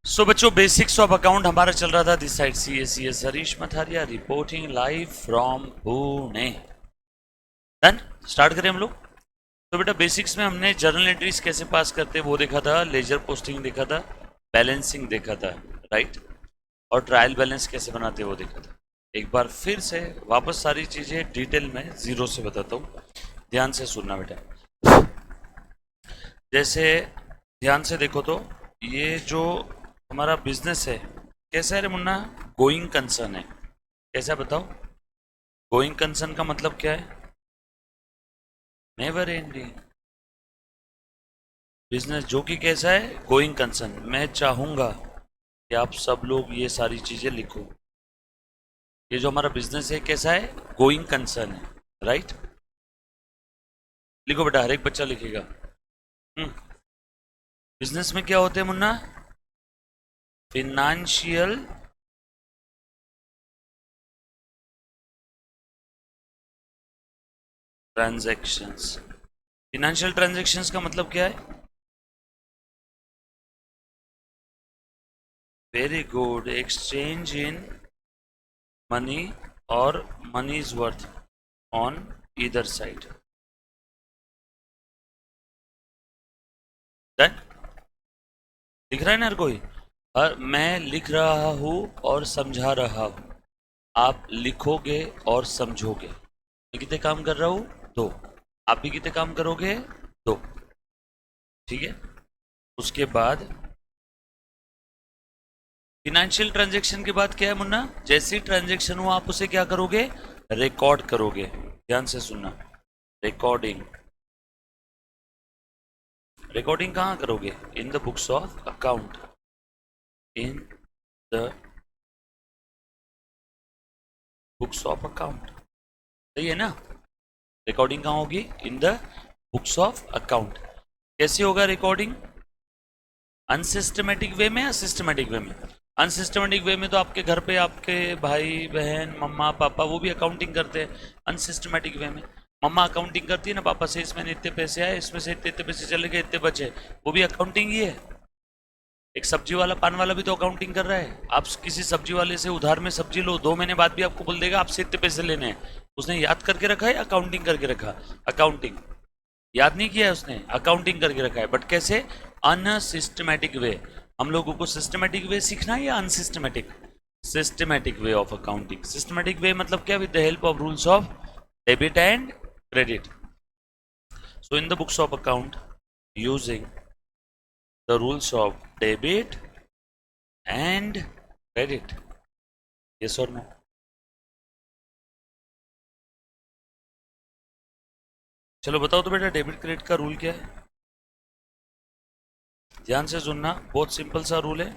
सो बच्चों, basics of account हमारा चल रहा था। This side C S Harish Matharia reporting live from Pune. Done. Start करें हम लोग। तो बेटा, बेसिक्स में हमने जर्नल एंट्रीज कैसे पास करते हैं वो देखा था, लेजर पोस्टिंग देखा था, बैलेंसिंग देखा था, राइट, और ट्रायल बैलेंस कैसे बनाते हैं वो देखा था। एक बार फिर से वापस सारी चीजें डिटेल में जीरो से बताता हूँ, ध्यान से सुनना बेटा। जैसे ध्यान से देखो तो ये जो हमारा बिजनेस है कैसा है रे मुन्ना? गोइंग कंसर्न है। कैसा बताओ? गोइंग कंसर्न का मतलब क्या है? नेवर एंडिंग बिजनेस, जो कि कैसा है? Going concern. मैं चाहूंगा कि आप सब लोग ये सारी चीजें लिखो। ये जो हमारा बिजनेस है कैसा है? गोइंग कंसर्न है, राइट। लिखो बेटा, हर एक बच्चा लिखेगा। बिजनेस में क्या होते हैं Munna? Financial transactions. Financial transactions का मतलब क्या है? Very good. Exchange in money और money is worth on either side. Done. लिख रहा है ना हर कोई? और मैं लिख रहा हूं और समझा रहा हूं, आप लिखोगे और समझोगे। मैं कितने काम कर रहा हूं? दो। आप भी कितने काम करोगे? दो। ठीक है। उसके बाद फिनेंशियल ट्रांजैक्शन के बाद क्या है मुन्ना? जैसे ही ट्रांजैक्शन हो आप उसे क्या करोगे? रिकॉर्ड करोगे। ध्यान से सुनना। रिकॉर्डिंग। रिकॉर्डिंग कहाँ करोगे? In the books of account. In the books of account. सही है ना? रिकॉर्डिंग कहाँ होगी? In the books of account. कैसे होगा रिकॉर्डिंग? अनसिस्टमेटिक वे में या सिस्टमेटिक वे में? अनसिस्टमेटिक वे में तो आपके घर पे आपके भाई बहन मम्मा पापा वो भी अकाउंटिंग करते हैं। अनसिस्टमेटिक वे में मम्मा अकाउंटिंग करती है ना पापा से, इसमें इतने पैसे आए, इसमें से इतने इतने पैसे चले गए, इतने बचे, वो भी अकाउंटिंग ही है। एक सब्जी वाला पान वाला भी तो अकाउंटिंग कर रहा है। आप किसी सब्जी वाले से उधार में सब्जी लो, 2 महीने बाद भी आपको बोल देगा आपसे इतने पैसे लेने हैं। उसने याद करके रखा है या अकाउंटिंग करके रखा? अकाउंटिंग। याद नहीं किया है उसने, अकाउंटिंग करके रखा है। बट कैसे? अनसिस्टमेटिक वे। हम लोगों को सिस्टमेटिक वे सीखना है या unsystematic? Systematic way of accounting. Systematic way मतलब क्या? With the help of rules of debit and credit. So in the books of account using the rules of debit and credit. Yes और no? चलो बताओ तो बेटा, debit credit का rule क्या है? ध्यान से सुनना, बहुत सिंपल सा रूल है।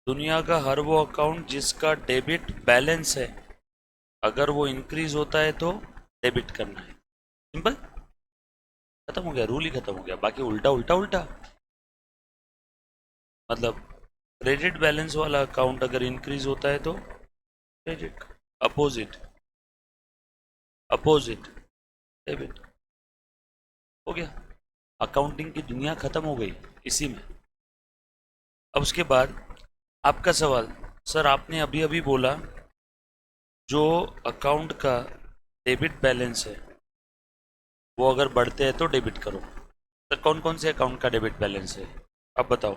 दुनिया का हर वो अकाउंट जिसका डेबिट बैलेंस है, अगर वो इंक्रीज होता है तो डेबिट करना है। सिंपल। खत्म हो गया, रूल ही खत्म हो गया। बाकी उल्टा उल्टा उल्टा। मतलब क्रेडिट बैलेंस वाला अकाउंट अगर इंक्रीज होता है तो क्रेडिट, अपोजिट अपोजिट डेबिट। हो गया। अकाउंटिंग की दुनिया खत्म हो गई इसी में। अब उसके बाद आपका सवाल, सर आपने अभी अभी बोला जो अकाउंट का डेबिट बैलेंस है वो अगर बढ़ते हैं तो डेबिट करो। सर कौन कौन से अकाउंट का डेबिट बैलेंस है? अब बताओ।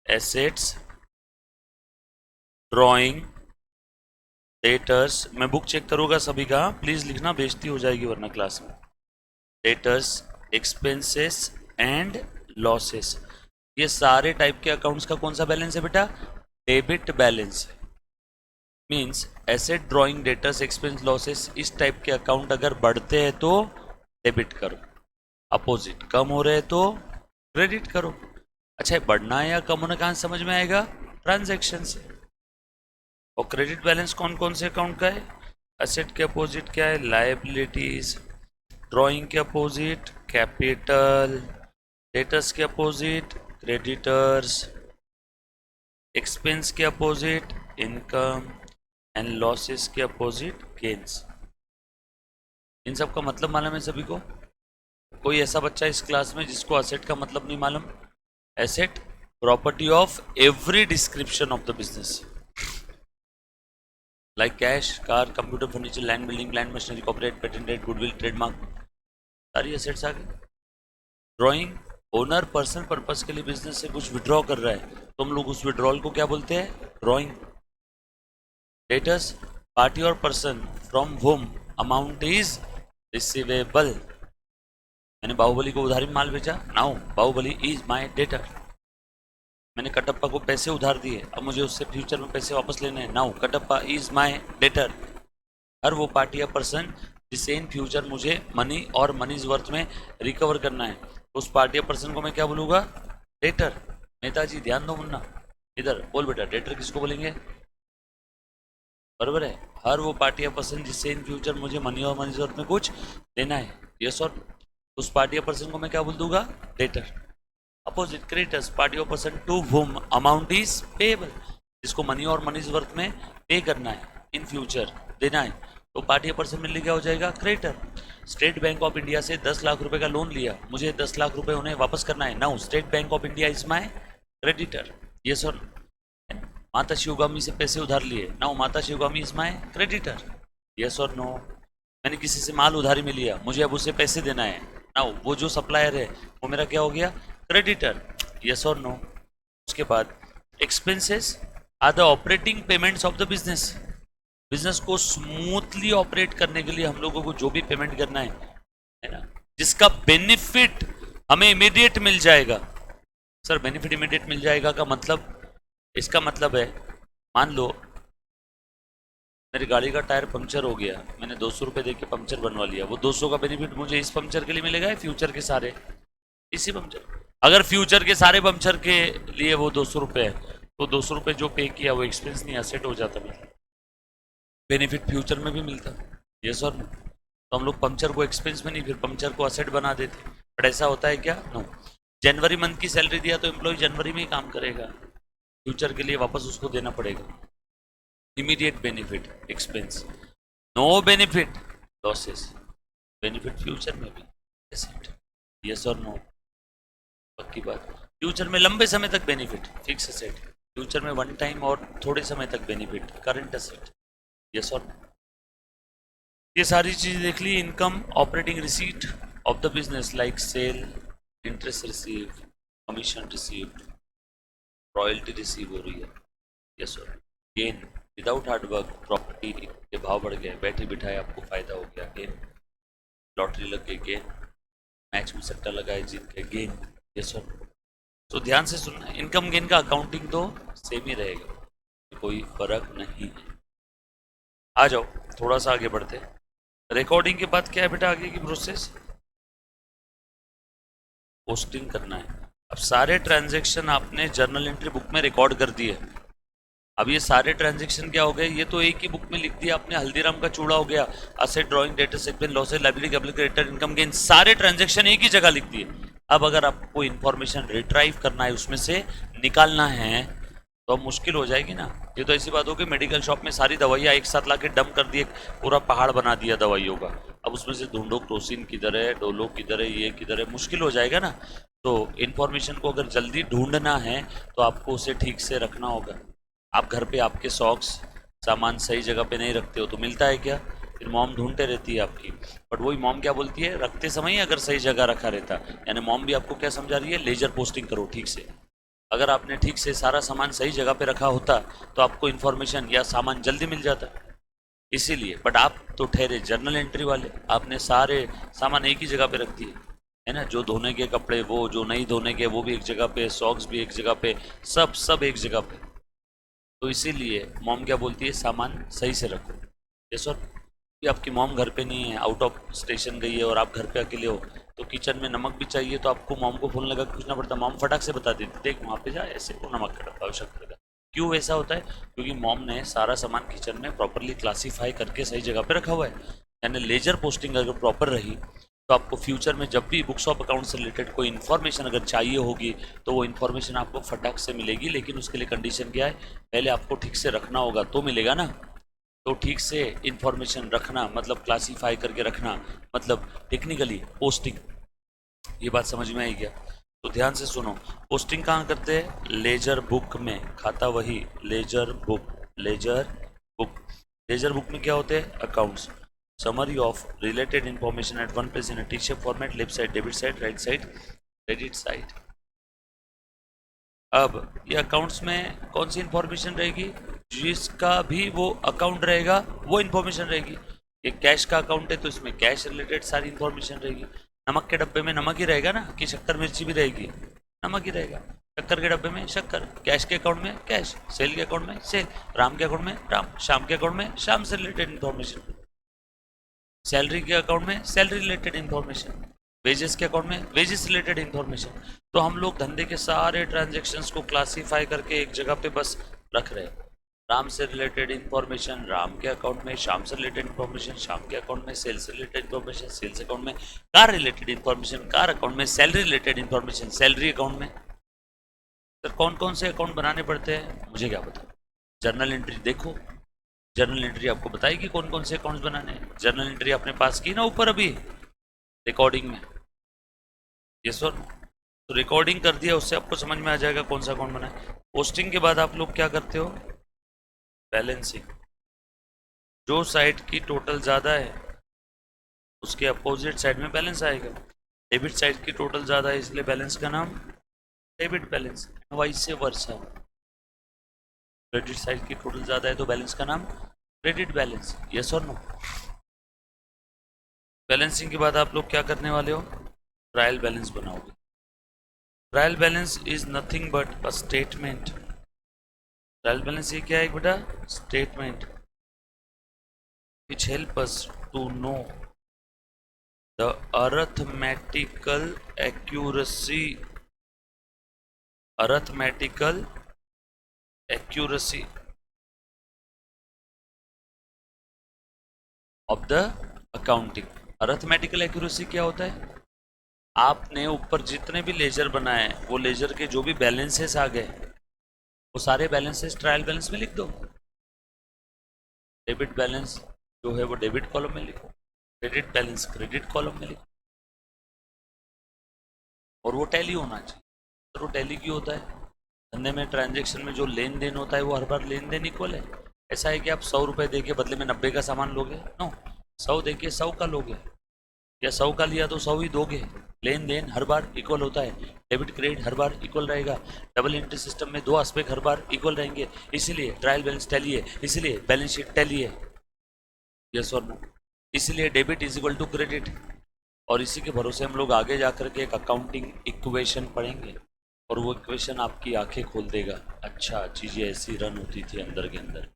Assets, drawing, debtors. मैं बुक चेक करूंगा सभी का, प्लीज लिखना, बेइज्जती हो जाएगी वरना क्लास में। Debtors, expenses and losses. ये सारे टाइप के अकाउंट्स का कौन सा बैलेंस है बेटा? डेबिट बैलेंस है। Means asset, drawing, debtors, expense, losses, इस टाइप के अकाउंट अगर बढ़ते हैं तो डेबिट करो, अपोजिट कम हो रहे तो क्रेडिट करो। अच्छा, बढ़ना है या कम होना कहाँ समझ में आएगा? ट्रांजैक्शन से। और क्रेडिट बैलेंस कौन कौन से अकाउंट का है? एसेट के अपोजिट क्या है? लायबिलिटीज। ड्राइंग के अपोजिट कैपिटल। डेटर्स के अपोजिट क्रेडिटर्स। एक्सपेंस के अपोजिट इनकम एंड लॉसेस के अपोजिट गेन्स। इन सब का मतलब मालूम है सभी को? कोई ऐसा बच्चा इस क्लास में जिसको एसेट का मतलब नहीं मालूम? Asset property of every description of the business, like cash, car, computer, furniture, land, building, plant, machinery, copyright, patent, goodwill, trademark, सारी एसेट्स आ गई। ड्रॉइंग, ओनर पर्सनल पर्पस के लिए बिजनेस से कुछ विड्रॉ कर रहा है तो हम लोग उस विड्रॉल को क्या बोलते हैं? Drawing. Debtors, party or person from whom amount is receivable. मैंने बाहुबली को उधारी में माल बेचा, now Baahubali is my debtor. मैंने कटप्पा को पैसे उधार दिए, अब मुझे उससे फ्यूचर में पैसे वापस लेने हैं, now Kattappa is my debtor. हर वो पार्टी या पर्सन जिससे इन फ्यूचर मुझे मनी और मनीज वर्थ में रिकवर करना है, उस पार्टी या पर्सन को मैं क्या बोलूँगा? डेटर। नेताजी ध्यान दो मुन्ना, इधर बोल बेटा, डेटर किसको बोलेंगे? बराबर है, हर वो पार्टी या पर्सन जिससे इन फ्यूचर मुझे मनी और मनी वर्थ में कुछ देना है, यस और उस पार्टी या पर्सन को मैं क्या बोल दूंगा? Debtor. Opposite, creditors, party or person to whom amount is payable, जिसको मनी और मनी वर्थ में पे करना है, इन फ्यूचर देना है, तो पार्टी या पर्सन मिलने क्या हो जाएगा? Creditor. State Bank of India से 10 लाख रुपए का लोन लिया, मुझे 10 लाख रुपए उन्हें वापस करना है, now State Bank of India is my creditor, yes or. माता शिवगामी से पैसे उधार लिए, नाउ माता Sivagami is my creditor, yes और नो। मैंने किसी से माल उधारी में लिया, मुझे अब उसे पैसे देना है, नाउ वो जो सप्लायर है वो मेरा क्या हो गया? क्रेडिटर, यस और नो। उसके बाद expenses are the operating payments of the business. Business को स्मूथली ऑपरेट करने के लिए हम लोगों को जो भी पेमेंट करना है ना, जिसका बेनिफिट हमें इमीडिएट मिल जाएगा। सर बेनिफिट इमीडिएट मिल जाएगा का मतलब, इसका मतलब है, मान लो मेरी गाड़ी का टायर पंक्चर हो गया, मैंने 200 रुपये दे के पंक्चर बनवा लिया, वो 200 का बेनिफिट मुझे इस पंक्चर के लिए मिलेगा, फ्यूचर के सारे इसी पंक्चर। अगर फ्यूचर के सारे पंक्चर के लिए वो 200 रुपये है तो 200 रुपये जो पे किया वो एक्सपेंस नहीं, असेट हो जाता, मतलब बेनिफिट फ्यूचर में भी मिलता, यस और नो। तो हम लोग पंक्चर को एक्सपेंस में नहीं, फिर पंक्चर को असेट बना देते, बट ऐसा होता है क्या? नो। जनवरी मंथ की सैलरी दिया तो एम्प्लॉय जनवरी में ही काम करेगा, फ्यूचर के लिए वापस उसको देना पड़ेगा। Immediate benefit expense, no benefit losses, benefit future में भी एसेट, यस और नो। पक्की बात। फ्यूचर में लंबे समय तक बेनिफिट फिक्स एसेट, फ्यूचर में वन टाइम और थोड़े समय तक बेनिफिट करंट एसेट, यस और नो। ये सारी चीज़ देख ली। Income, operating receipt of the business like sale, interest receive, commission received, royalty receive हो रही है, yes sir. Gain, without hard work property के भाव बढ़ गए, बैठे बिठाए आपको फायदा हो गया, गेन। लॉटरी लग गई, गेन। मैच में सट्टा लगाए, जीत गए, गेन, यस सर। तो ध्यान से सुनना, इनकम गेन का अकाउंटिंग तो सेम ही रहेगा, कोई फर्क नहीं है। आ जाओ थोड़ा सा आगे बढ़ते। रिकॉर्डिंग के बाद क्या है बेटा आगे की प्रोसेस? पोस्टिंग करना है। अब सारे ट्रांजैक्शन आपने जर्नल एंट्री बुक में रिकॉर्ड कर दिए। अब ये सारे ट्रांजैक्शन क्या हो गए? ये तो एक ही बुक में लिख दिया आपने। हल्दीराम का चूड़ा हो गया, asset, drawing, data, segment, losses, liability, capital, creditor, income gain, सारे ट्रांजैक्शन एक ही जगह लिख दिए। अब अगर आपको इन्फॉर्मेशन रिट्राइव करना है, उसमें से निकालना है, तो अब मुश्किल हो जाएगी ना। ये तो ऐसी बात हो कि मेडिकल शॉप में सारी दवाइयाँ एक साथ ला के डंप कर दिए, पूरा पहाड़ बना दिया दवाइयों का। अब उसमें से ढूंढो क्रोसिन किधर है, डोलो किधर है, ये किधर है, मुश्किल हो जाएगा ना। तो इन्फॉर्मेशन को अगर जल्दी ढूंढना है तो आपको उसे ठीक से रखना होगा। आप घर पे आपके सॉक्स सामान सही जगह पे नहीं रखते हो तो मिलता है क्या? फिर मॉम ढूंढते रहती है आपकी। बट वही मॉम क्या बोलती है, रखते समय ही अगर सही जगह रखा रहता, यानी मॉम भी आपको क्या समझा रही है, लेजर पोस्टिंग करो ठीक से। अगर आपने ठीक से सारा सामान सही जगह पे रखा होता तो आपको इन्फॉर्मेशन या सामान जल्दी मिल जाता, इसीलिए। बट आप तो ठहरे जर्नल एंट्री वाले, आपने सारे सामान एक ही जगह पे रख दिए, है ना। जो धोने के कपड़े वो, जो नहीं धोने के वो भी एक जगह पे, सॉक्स भी एक जगह पे, सब एक जगह पे। तो इसीलिए मॉम क्या बोलती है, सामान सही से रखो। ये सर कि आपकी मॉम घर पे नहीं है, आउट ऑफ स्टेशन गई है और आप घर पे अकेले हो, तो किचन में नमक भी चाहिए तो आपको मॉम को फ़ोन लगा के पूछना पड़ता। मॉम फटाक से बता देती, देख वहाँ पे जा, ऐसे को नमक का डब्बा आवश्यक पड़ेगा। क्यों ऐसा होता है? क्योंकि मॉम ने सारा सामान किचन में प्रॉपरली क्लासीफाई करके सही जगह पे रखा हुआ है। यानी लेजर पोस्टिंग अगर प्रॉपर रही तो आपको फ्यूचर में जब भी बुक्स ऑफ अकाउंट से रिलेटेड कोई इन्फॉर्मेशन अगर चाहिए होगी तो वो इन्फॉर्मेशन आपको फटाक से मिलेगी। लेकिन उसके लिए कंडीशन क्या है, पहले आपको ठीक से रखना होगा तो मिलेगा ना। तो ठीक से इन्फॉर्मेशन रखना मतलब क्लासीफाई करके रखना, मतलब टेक्निकली पोस्टिंग। ये बात समझ में आई क्या? तो ध्यान से सुनो, पोस्टिंग कहाँ करते हैं? लेजर बुक में, खाता वही laser book. Laser book, laser book में क्या होते हैं? Accounts. Summary of related information at one page in T shape format, left side debit side, right side credit side. अब ये अकाउंट्स में कौन सी इंफॉर्मेशन रहेगी? जिसका भी वो अकाउंट रहेगा वो इंफॉर्मेशन रहेगी। ये कैश का अकाउंट है तो इसमें कैश रिलेटेड सारी इंफॉर्मेशन रहेगी। नमक के डब्बे में नमक ही रहेगा ना, कि शक्कर मिर्ची भी रहेगी? नमक ही रहेगा। शक्कर के डब्बे में शक्कर, कैश के अकाउंट में कैश, सेल के अकाउंट में सेल, राम के अकाउंट में राम, श्याम के अकाउंट में श्याम से रिलेटेड इंफॉर्मेशन, सैलरी के अकाउंट में सैलरी रिलेटेड इंफॉर्मेशन, वेजेस के अकाउंट में वेजेस रिलेटेड इंफॉर्मेशन। तो हम लोग धंधे के सारे ट्रांजेक्शन्स को क्लासीफाई करके एक जगह पे बस रख रहे हैं। राम से रिलेटेड इंफॉर्मेशन राम के अकाउंट में, श्याम से रिलेटेड इंफॉर्मेशन श्याम के अकाउंट में, सेल से रिलेटेड इंफॉर्मेशन सेल्स अकाउंट में, car related information car account में, salary related information salary account में। सर कौन कौन से अकाउंट बनाने पड़ते हैं? मुझे क्या पता। जर्नल एंट्री देखो, जर्नल एंट्री आपको बताएगी कौन कौन से अकाउंट्स बनाने हैं। जर्नल एंट्री आपने पास की ना ऊपर अभी रिकॉर्डिंग में, ये सर तो रिकॉर्डिंग कर दिया, उससे आपको समझ में आ जाएगा कौन सा अकाउंट बना है। पोस्टिंग के बाद आप लोग क्या करते हो? बैलेंसिंग। जो साइड की टोटल ज़्यादा है उसके अपोजिट साइड में बैलेंस आएगा। डेबिट साइड की टोटल ज़्यादा है इसलिए बैलेंस का नाम debit balance, vice versa. Credit side की टोटल ज़्यादा है तो बैलेंस का नाम क्रेडिट बैलेंस। यस और नो? बैलेंसिंग के बाद आप लोग क्या करने वाले हो? ट्रायल बैलेंस बनाओगे। Trial balance is nothing but a statement. Trial balance ये क्या है बेटा? Statement which help us to know the arithmetical accuracy of the accounting। Arithmetical accuracy क्या होता है? आपने ऊपर जितने भी लेजर बनाए वो लेजर के जो भी बैलेंसेस आ गए वो सारे बैलेंसेस ट्रायल बैलेंस में लिख दो। डेबिट बैलेंस जो है वो डेबिट कॉलम में लिखो, क्रेडिट बैलेंस क्रेडिट कॉलम में लिखो, और वो टैली होना चाहिए। तो वो टैली क्यों होता है? धंधे में ट्रांजेक्शन में जो लेन देन होता है वो हर बार लेन देन इक्वल है। ऐसा है कि आप 100 रुपये दे के बदले में 90 का सामान लोगे? नो, 100 दे के 100 का लोगे, या 100 का लिया तो 100 ही दोगे। लेन देन हर बार इक्वल होता है, डेबिट क्रेडिट हर बार इक्वल रहेगा। डबल एंट्री सिस्टम में 2 एस्पेक्ट हर बार इक्वल रहेंगे, इसीलिए ट्रायल बैलेंस टैली है, इसीलिए बैलेंस शीट टैली है। यस और नो? इसीलिए debit is equal to credit, और इसी के भरोसे हम लोग आगे जाकर के एक अकाउंटिंग इक्वेशन पढ़ेंगे और वो इक्वेशन आपकी आंखें खोल देगा। अच्छा, चीज़ें ऐसी रन होती थी अंदर के अंदर।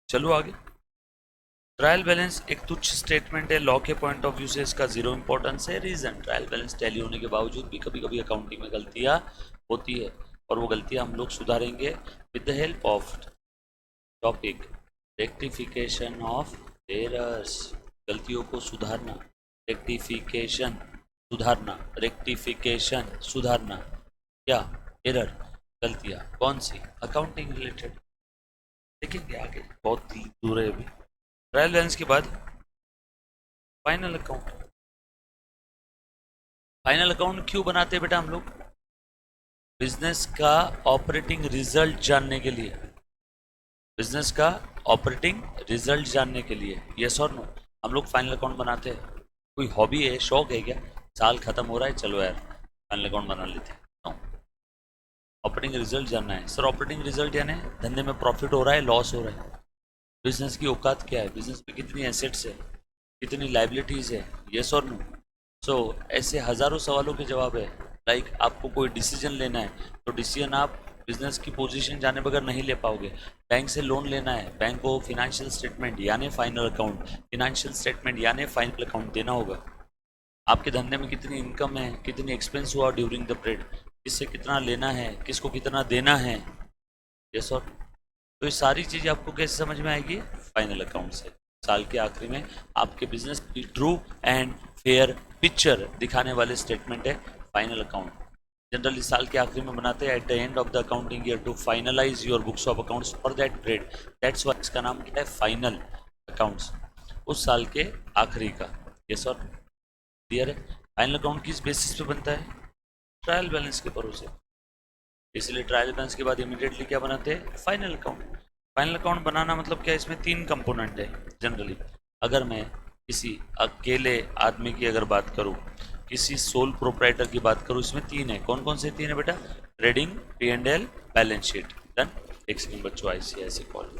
चलो आगे। ट्रायल बैलेंस एक तुच्छ स्टेटमेंट है, लॉ के पॉइंट ऑफ व्यू से इसका जीरो इंपॉर्टेंस है। रीजन, ट्रायल बैलेंस टैली होने के बावजूद भी कभी कभी अकाउंटिंग में गलतियाँ होती है और वो गलतियाँ हम लोग सुधारेंगे with the help of topic rectification of errors. गलतियों को सुधारना, रेक्टिफिकेशन सुधारना, रेक्टिफिकेशन सुधारना। क्या? एरर, गलतियाँ कौन सी? Accounting related. देखेंगे आगे, बहुत दूर है अभी। ट्रायल बैलेंस के बाद फाइनल अकाउंट। फाइनल अकाउंट क्यों बनाते हैं बेटा हम लोग? बिजनेस का ऑपरेटिंग रिजल्ट जानने के लिए, बिजनेस का ऑपरेटिंग रिजल्ट जानने के लिए। यस और नो? हम लोग फाइनल अकाउंट बनाते हैं। कोई हॉबी है, शौक है क्या? साल खत्म हो रहा है, चलो यार फाइनल अकाउंट बना लेते हैं। नो, ऑपरेटिंग रिजल्ट जानना है। सर ऑपरेटिंग रिजल्ट यानी धंधे में प्रॉफिट हो रहा है, लॉस हो रहा है, बिजनेस की औकात क्या है, बिजनेस में कितनी एसेट्स है, कितनी लाइबिलिटीज़ है। यस और नो? सो ऐसे हज़ारों सवालों के जवाब है। लाइक आपको कोई डिसीजन लेना है तो डिसीजन आप बिजनेस की पोजीशन जाने बगैर नहीं ले पाओगे। बैंक से लोन लेना है, बैंक को फिनेंशियल स्टेटमेंट यानी फाइनल अकाउंट, फिनेंशियल स्टेटमेंट यानी फाइनल अकाउंट देना होगा। आपके धंधे में कितनी इनकम है, कितनी एक्सपेंस हुआ ड्यूरिंग द पीरियड, किससे कितना लेना है, किसको कितना देना है। यस और? तो ये सारी चीज़ आपको कैसे समझ में आएगी? फाइनल अकाउंट से। साल के आखिरी में आपके बिजनेस की ट्रू एंड फेयर पिक्चर दिखाने वाले स्टेटमेंट है फाइनल अकाउंट। जनरली साल के आखिरी में बनाते हैं at the end of the accounting year to finalise your books of accounts for that period. That's why इसका नाम क्या है? फाइनल अकाउंट्स, उस साल के आखिरी का। ये सर क्लियर है? फाइनल अकाउंट किस बेसिस पे बनता है? ट्रायल बैलेंस के भरोसे। इसलिए ट्रायल बैलेंस के बाद इमीडिएटली क्या बनाते हैं? Final account. फाइनल अकाउंट बनाना मतलब क्या, इसमें 3 कंपोनेंट है जनरली। अगर मैं किसी अकेले आदमी की अगर बात करूं, किसी सोल प्रोप्राइटर की बात करूं, इसमें 3 है। कौन कौन से 3 है बेटा? Trading, P&L, balance sheet. Done. एक सेकंड बच्चों, ICICI कॉल।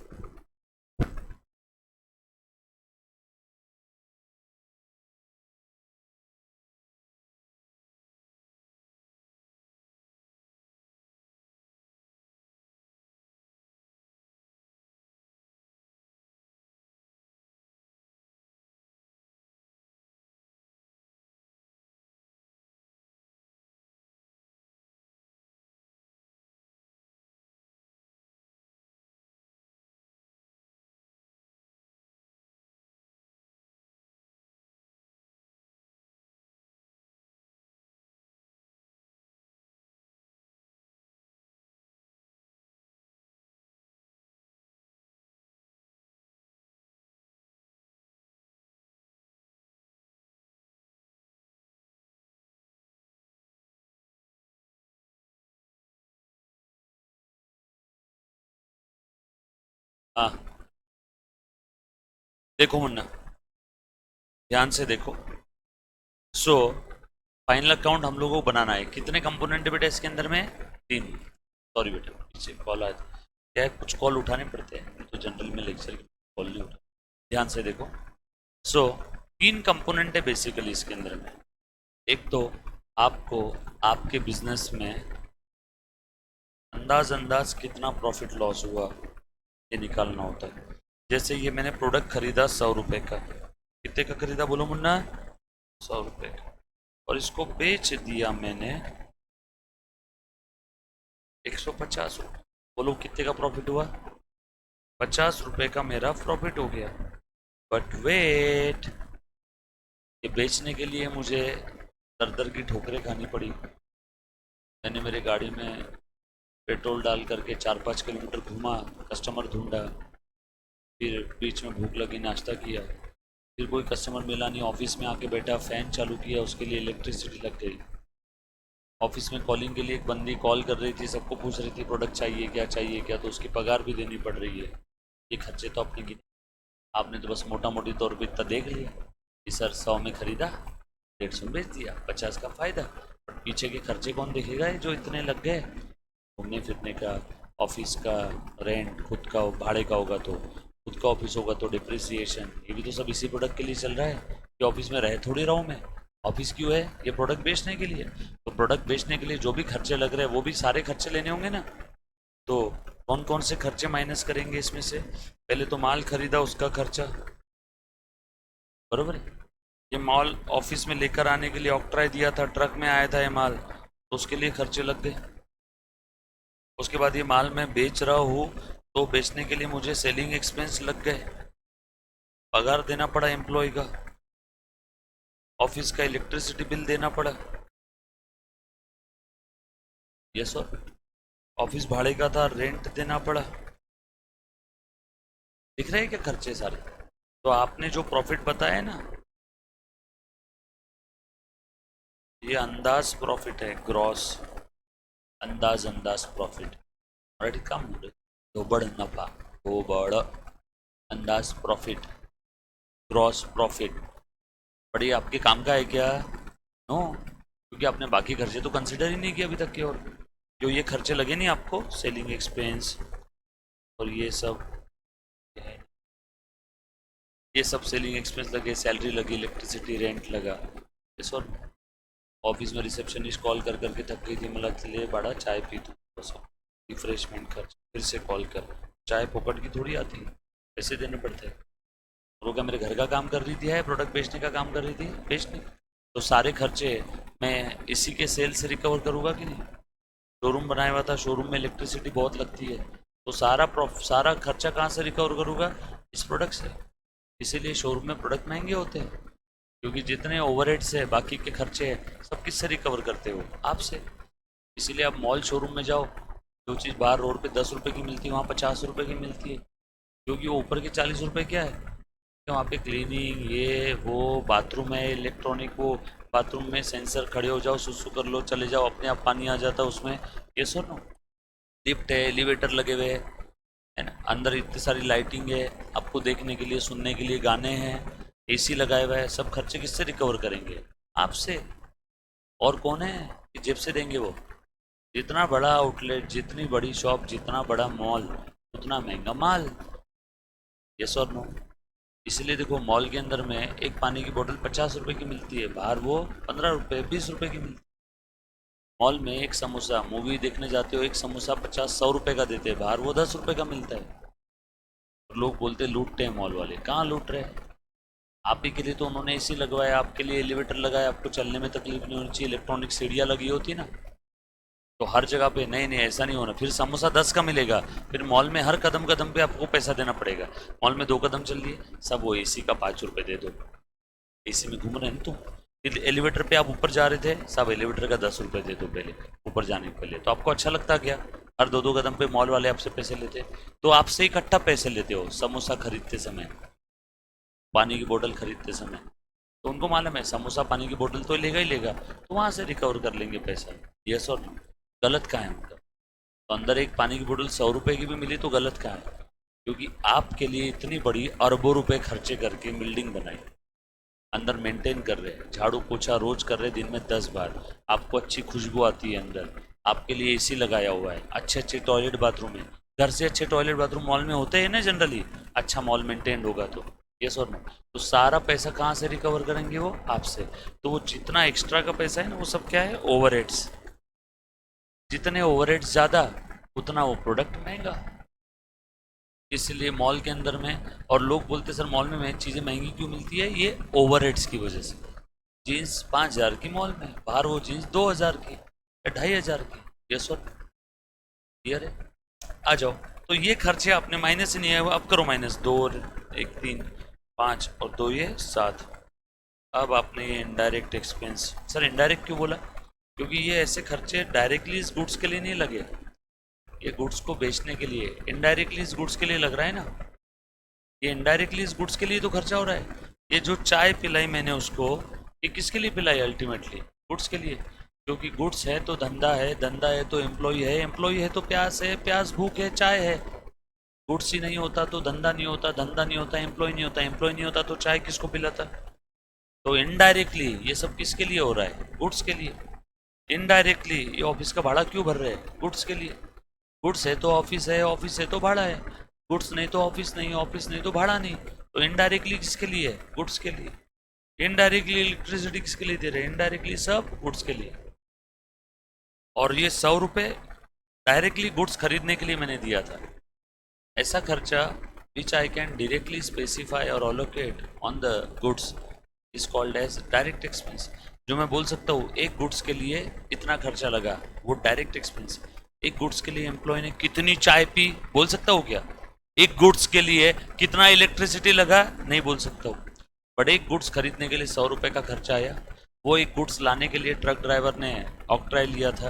हाँ देखो मुन्ना, ध्यान से देखो। सो फाइनल अकाउंट हम लोगों को बनाना है। कितने कंपोनेंट है बेटा इसके अंदर में? 3। सॉरी बेटा, पीछे कॉल आया था। क्या है, कुछ कॉल उठाने पड़ते हैं, तो जनरल में लेक्चर की कॉल नहीं उठा। ध्यान से देखो। सो 3 कंपोनेंट है बेसिकली इसके अंदर में। एक तो आपको आपके बिजनेस में अंदाज कितना प्रॉफिट लॉस हुआ ये निकालना होता है। जैसे ये मैंने प्रोडक्ट खरीदा 100 रुपये का। कितने का खरीदा बोलो मुन्ना? 100 रुपये का। और इसको बेच दिया मैंने 150 रुपये। बोलो कितने का प्रॉफिट हुआ? 50 रुपये का मेरा प्रॉफिट हो गया। बट वेट, ये बेचने के लिए मुझे दर दर की ठोकरें खानी पड़ी। मैंने मेरे गाड़ी में पेट्रोल डाल करके 4-5 किलोमीटर घूमा, कस्टमर ढूंढा, फिर बीच में भूख लगी, नाश्ता किया, फिर कोई कस्टमर मिला नहीं, ऑफिस में आके बैठा, फ़ैन चालू किया, उसके लिए इलेक्ट्रिसिटी लग गई। ऑफिस में कॉलिंग के लिए एक बंदी कॉल कर रही थी, सबको पूछ रही थी प्रोडक्ट चाहिए क्या, चाहिए क्या, तो उसकी पगार भी देनी पड़ रही है। ये खर्चे तो अपने गिने। आपने तो बस मोटा मोटी तौर पर इतना देख लिया कि सर 100 में ख़रीदा, 150 में बेच दिया, 50 का फ़ायदा। बट पीछे के खर्चे कौन देखेगा ये जो इतने लग गए? घूमने फिरने का, ऑफिस का रेंट, खुद का भाड़े का होगा तो खुद का ऑफिस होगा तो डिप्रिसिएशन, ये भी तो सब इसी प्रोडक्ट के लिए चल रहा है कि ऑफिस में रह थोड़ी रहा हूँ मैं। ऑफिस क्यों है? ये प्रोडक्ट बेचने के लिए। तो प्रोडक्ट बेचने के लिए जो भी खर्चे लग रहे हैं वो भी सारे खर्चे लेने होंगे ना। तो कौन कौन से खर्चे माइनस करेंगे इसमें से? पहले तो माल खरीदा, उसका खर्चा, बरोबर है। ये माल ऑफिस में लेकर आने के लिए ऑक्ट्राई दिया था, ट्रक में आया था ये माल, तो उसके लिए खर्चे लग गए। उसके बाद ये माल मैं बेच रहा हूँ तो बेचने के लिए मुझे सेलिंग एक्सपेंस लग गए, पगार देना पड़ा एम्प्लॉय का, ऑफिस का इलेक्ट्रिसिटी बिल देना पड़ा, यस सर, ऑफिस भाड़े का था, रेंट देना पड़ा। दिख रहे हैं क्या खर्चे सारे? तो आपने जो प्रॉफिट बताया ना, ये अंदाज प्रॉफिट है, ग्रॉस अंदाज प्रॉफिट। मराठी काम बोले, ढोबड़ नफा, ढोबड़ अंदाज प्रॉफिट, ग्रॉस प्रॉफिट। बट ये आपके काम का है क्या? नो, क्योंकि आपने बाकी खर्चे तो कंसिडर ही नहीं किए अभी तक के। और जो ये खर्चे लगे नहीं आपको, सेलिंग एक्सपेंस और ये सब सेलिंग एक्सपेंस लगे, सैलरी लगी, इलेक्ट्रिसिटी रेंट लगा, ये सर। ऑफिस में रिसेप्शनिस्ट कॉल कर करके थक गई थी, मला ले बड़ा चाय पी तू, बस रिफ्रेशमेंट खर्च, फिर से कॉल कर। चाय पॉकेट की थोड़ी आती है, पैसे देने पड़ते हैं। वो क्या मेरे घर का काम कर रही थी, है प्रोडक्ट बेचने का काम कर रही थी, बेचने। तो सारे खर्चे मैं इसी के सेल से रिकवर करूँगा कि नहीं? शोरूम बनाया हुआ था, शोरूम में इलेक्ट्रिसिटी बहुत लगती है, तो सारा खर्चा कहाँ से रिकवर करूँगा? इस प्रोडक्ट से। इसीलिए शोरूम में प्रोडक्ट महंगे होते हैं, क्योंकि जितने ओवरहेड्स है, बाकी के खर्चे हैं, सब किससे रिकवर करते हो? आपसे। इसीलिए आप मॉल शोरूम में जाओ, जो चीज़ बाहर रोड पे 10 रुपये की मिलती है वहाँ 50 रुपये की मिलती है, क्योंकि वो ऊपर के 40 रुपये क्या है कि वहाँ पे क्लीनिंग, ये वो, बाथरूम है, इलेक्ट्रॉनिक, वो बाथरूम में सेंसर, खड़े हो जाओ, सुसु कर लो, चले जाओ, अपने आप पानी आ जाता है उसमें। ये सो नो। लिफ्ट है, एलिवेटर लगे हुए है ना, अंदर इतनी सारी लाइटिंग है, आपको देखने के लिए, सुनने के लिए गाने हैं, एसी लगाया हुआ है। सब खर्चे किससे रिकवर करेंगे? आपसे। और कौन है कि जेब से देंगे वो? जितना बड़ा आउटलेट, जितनी बड़ी शॉप, जितना बड़ा मॉल, उतना महंगा माल। यस और नो? इसलिए देखो, मॉल के अंदर में एक पानी की बोतल 50 रुपए की मिलती है, बाहर वो 15 रुपए, 20 रुपए की मिलती है। मॉल में एक समोसा, मूवी देखने जाते हो, एक समोसा 50-100 रुपए का देते हैं, बाहर वो 10 रुपए का मिलता है। और लोग बोलते हैं लूटते हैं मॉल वाले। कहाँ लूट रहे हैं? आप ही के लिए तो उन्होंने एसी लगवाया, आपके लिए एलिवेटर लगाया, आपको चलने में तकलीफ नहीं होनी चाहिए, इलेक्ट्रॉनिक सीढ़ियाँ लगी होती ना। तो हर जगह पे नहीं नहीं, ऐसा नहीं होना। फिर समोसा 10 का मिलेगा, फिर मॉल में हर कदम कदम पे आपको पैसा देना पड़ेगा। मॉल में 2 कदम चल लिए, सब वो एसी का 5 रुपए दे दो। एसी में घूम रहे हैं ना तुम। फिर एलिवेटर पे आप ऊपर जा रहे थे, सब एलिवेटर का 10 रुपए दे दो पहले, ऊपर जाने के पहले। तो आपको अच्छा लगता क्या? हर 2-2 कदम पे मॉल वाले आपसे पैसे लेते। तो आपसे इकट्ठा पैसे लेते हो समोसा खरीदते समय, पानी की बोतल खरीदते समय। तो उनको मालूम है समोसा पानी की बोतल तो लेगा ही लेगा, तो वहां से रिकवर कर लेंगे पैसा। यस और नो? गलत कहाँ है उनका? तो अंदर एक पानी की बोतल 100 रुपए की भी मिली तो गलत कहाँ है? क्योंकि आपके लिए इतनी बड़ी अरबों रुपए खर्चे करके बिल्डिंग बनाई, अंदर मेंटेन कर रहे हैं, झाड़ू पोछा रोज कर रहे हैं, दिन में 10 बार। आपको अच्छी खुशबू आती है अंदर, आपके लिए एसी लगाया हुआ है, अच्छे अच्छे टॉयलेट बाथरूम है। घर से अच्छे टॉयलेट बाथरूम मॉल में होते हैं ना जनरली, अच्छा मॉल मेंटेन होगा तो। यस और नो? तो सारा पैसा कहाँ से रिकवर करेंगे वो? आपसे। तो वो जितना एक्स्ट्रा का पैसा है ना, वो सब क्या है? ओवरहेड्स। जितने ओवरहेड्स ज़्यादा, उतना वो प्रोडक्ट महंगा। इसलिए मॉल के अंदर में, और लोग बोलते सर मॉल में चीज़ें महंगी क्यों मिलती है? ये ओवरहेड्स की वजह से। जीन्स 5,000 की मॉल में, बाहर वो जीन्स 2,000 की या 2,500 की। यस सर, क्लियर है? आ जाओ। तो ये खर्चे आपने माइनस ही नहीं है, अब करो माइनस। 2 और 1 3 5 और 2 ये 7। अब आपने ये इनडायरेक्ट एक्सपेंस, सर इनडायरेक्ट क्यों बोला? क्योंकि ये ऐसे खर्चे डायरेक्टली इस गुड्स के लिए नहीं लगे, ये गुड्स को बेचने के लिए। इनडायरेक्टली इस गुड्स के लिए लग रहा है ना, ये इनडायरेक्टली इस गुड्स के लिए तो खर्चा हो रहा है। ये जो चाय पिलाई मैंने उसको, ये किसके लिए पिलाई? अल्टीमेटली गुड्स के लिए। क्योंकि गुड्स है तो धंधा है, धंधा है तो एम्प्लॉय है, एम्प्लॉय है तो प्यास है, प्यास भूख है, चाय है। गुड्स ही नहीं होता तो धंधा नहीं होता, धंधा नहीं होता एम्प्लॉय नहीं होता, एम्प्लॉय नहीं होता तो चाय किसको पिलाता? तो इनडायरेक्टली ये सब किसके लिए हो रहा है? गुड्स के लिए। इनडायरेक्टली ये ऑफिस का भाड़ा क्यों भर रहे हैं? गुड्स के लिए। गुड्स है तो ऑफिस है, ऑफिस है तो भाड़ा है। गुड्स नहीं तो ऑफिस नहीं, ऑफिस नहीं तो भाड़ा नहीं। तो इनडायरेक्टली किसके लिए है? गुड्स के लिए। इनडायरेक्टली इलेक्ट्रिसिटी किसके लिए दे रहे हैं? इनडायरेक्टली सब गुड्स के लिए। और ये 100 रुपये डायरेक्टली गुड्स खरीदने के लिए मैंने दिया था। ऐसा खर्चा which I can directly specify or allocate on the goods is called as direct expense. जो मैं बोल सकता हूँ एक गुड्स के लिए इतना खर्चा लगा, वो डायरेक्ट एक्सपेंस। एक गुड्स के लिए एम्प्लॉय ने कितनी चाय पी, बोल सकता हूँ क्या? एक गुड्स के लिए कितना इलेक्ट्रिसिटी लगा, नहीं बोल सकता हूँ। बट एक गुड्स खरीदने के लिए 100 रुपये का खर्चा आया। वो एक गुड्स लाने के लिए ट्रक ड्राइवर ने ऑक्ट्राई लिया था,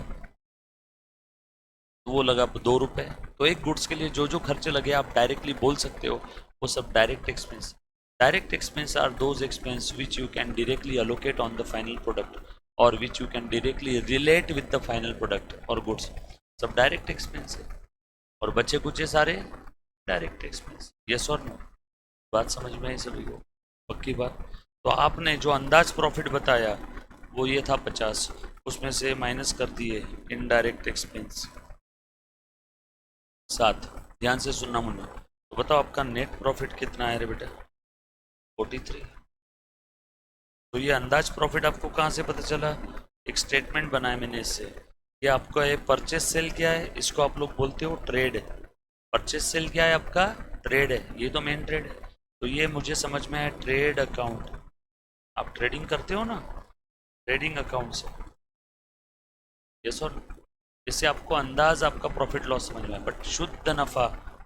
तो वो लगा 2 रुपये। तो एक गुड्स के लिए जो जो खर्चे लगे आप डायरेक्टली बोल सकते हो, वो सब direct expense. Direct expense are those expense which you can directly allocate on the final product और which you can directly relate with the final product और गुड्स। सब डायरेक्ट एक्सपेंस है। और बचे कुछ सारे डायरेक्ट एक्सपेंस। यस और no? बात समझ में आई सभी को? पक्की बात? तो आपने जो अंदाज प्रॉफिट बताया वो ये था 50, उसमें से माइनस कर दिए इनडायरेक्ट एक्सपेंस 7। ध्यान से सुनना मुन्ना। तो बताओ आपका नेट प्रॉफिट कितना है रे बेटा? 43। तो ये अंदाज प्रॉफिट आपको कहाँ से पता चला? एक स्टेटमेंट बनाया मैंने इससे। ये आपका ये परचेस सेल क्या है, इसको आप लोग बोलते हो ट्रेड। परचेस सेल क्या है आपका? ट्रेड है, ये तो मेन ट्रेड है। तो ये मुझे समझ में आया ट्रेड अकाउंट। आप ट्रेडिंग करते हो ना, ट्रेडिंग अकाउंट से। ये सर, इससे आपको अंदाज आपका प्रॉफिट लॉस समझ में आया। बट शुद्ध नफा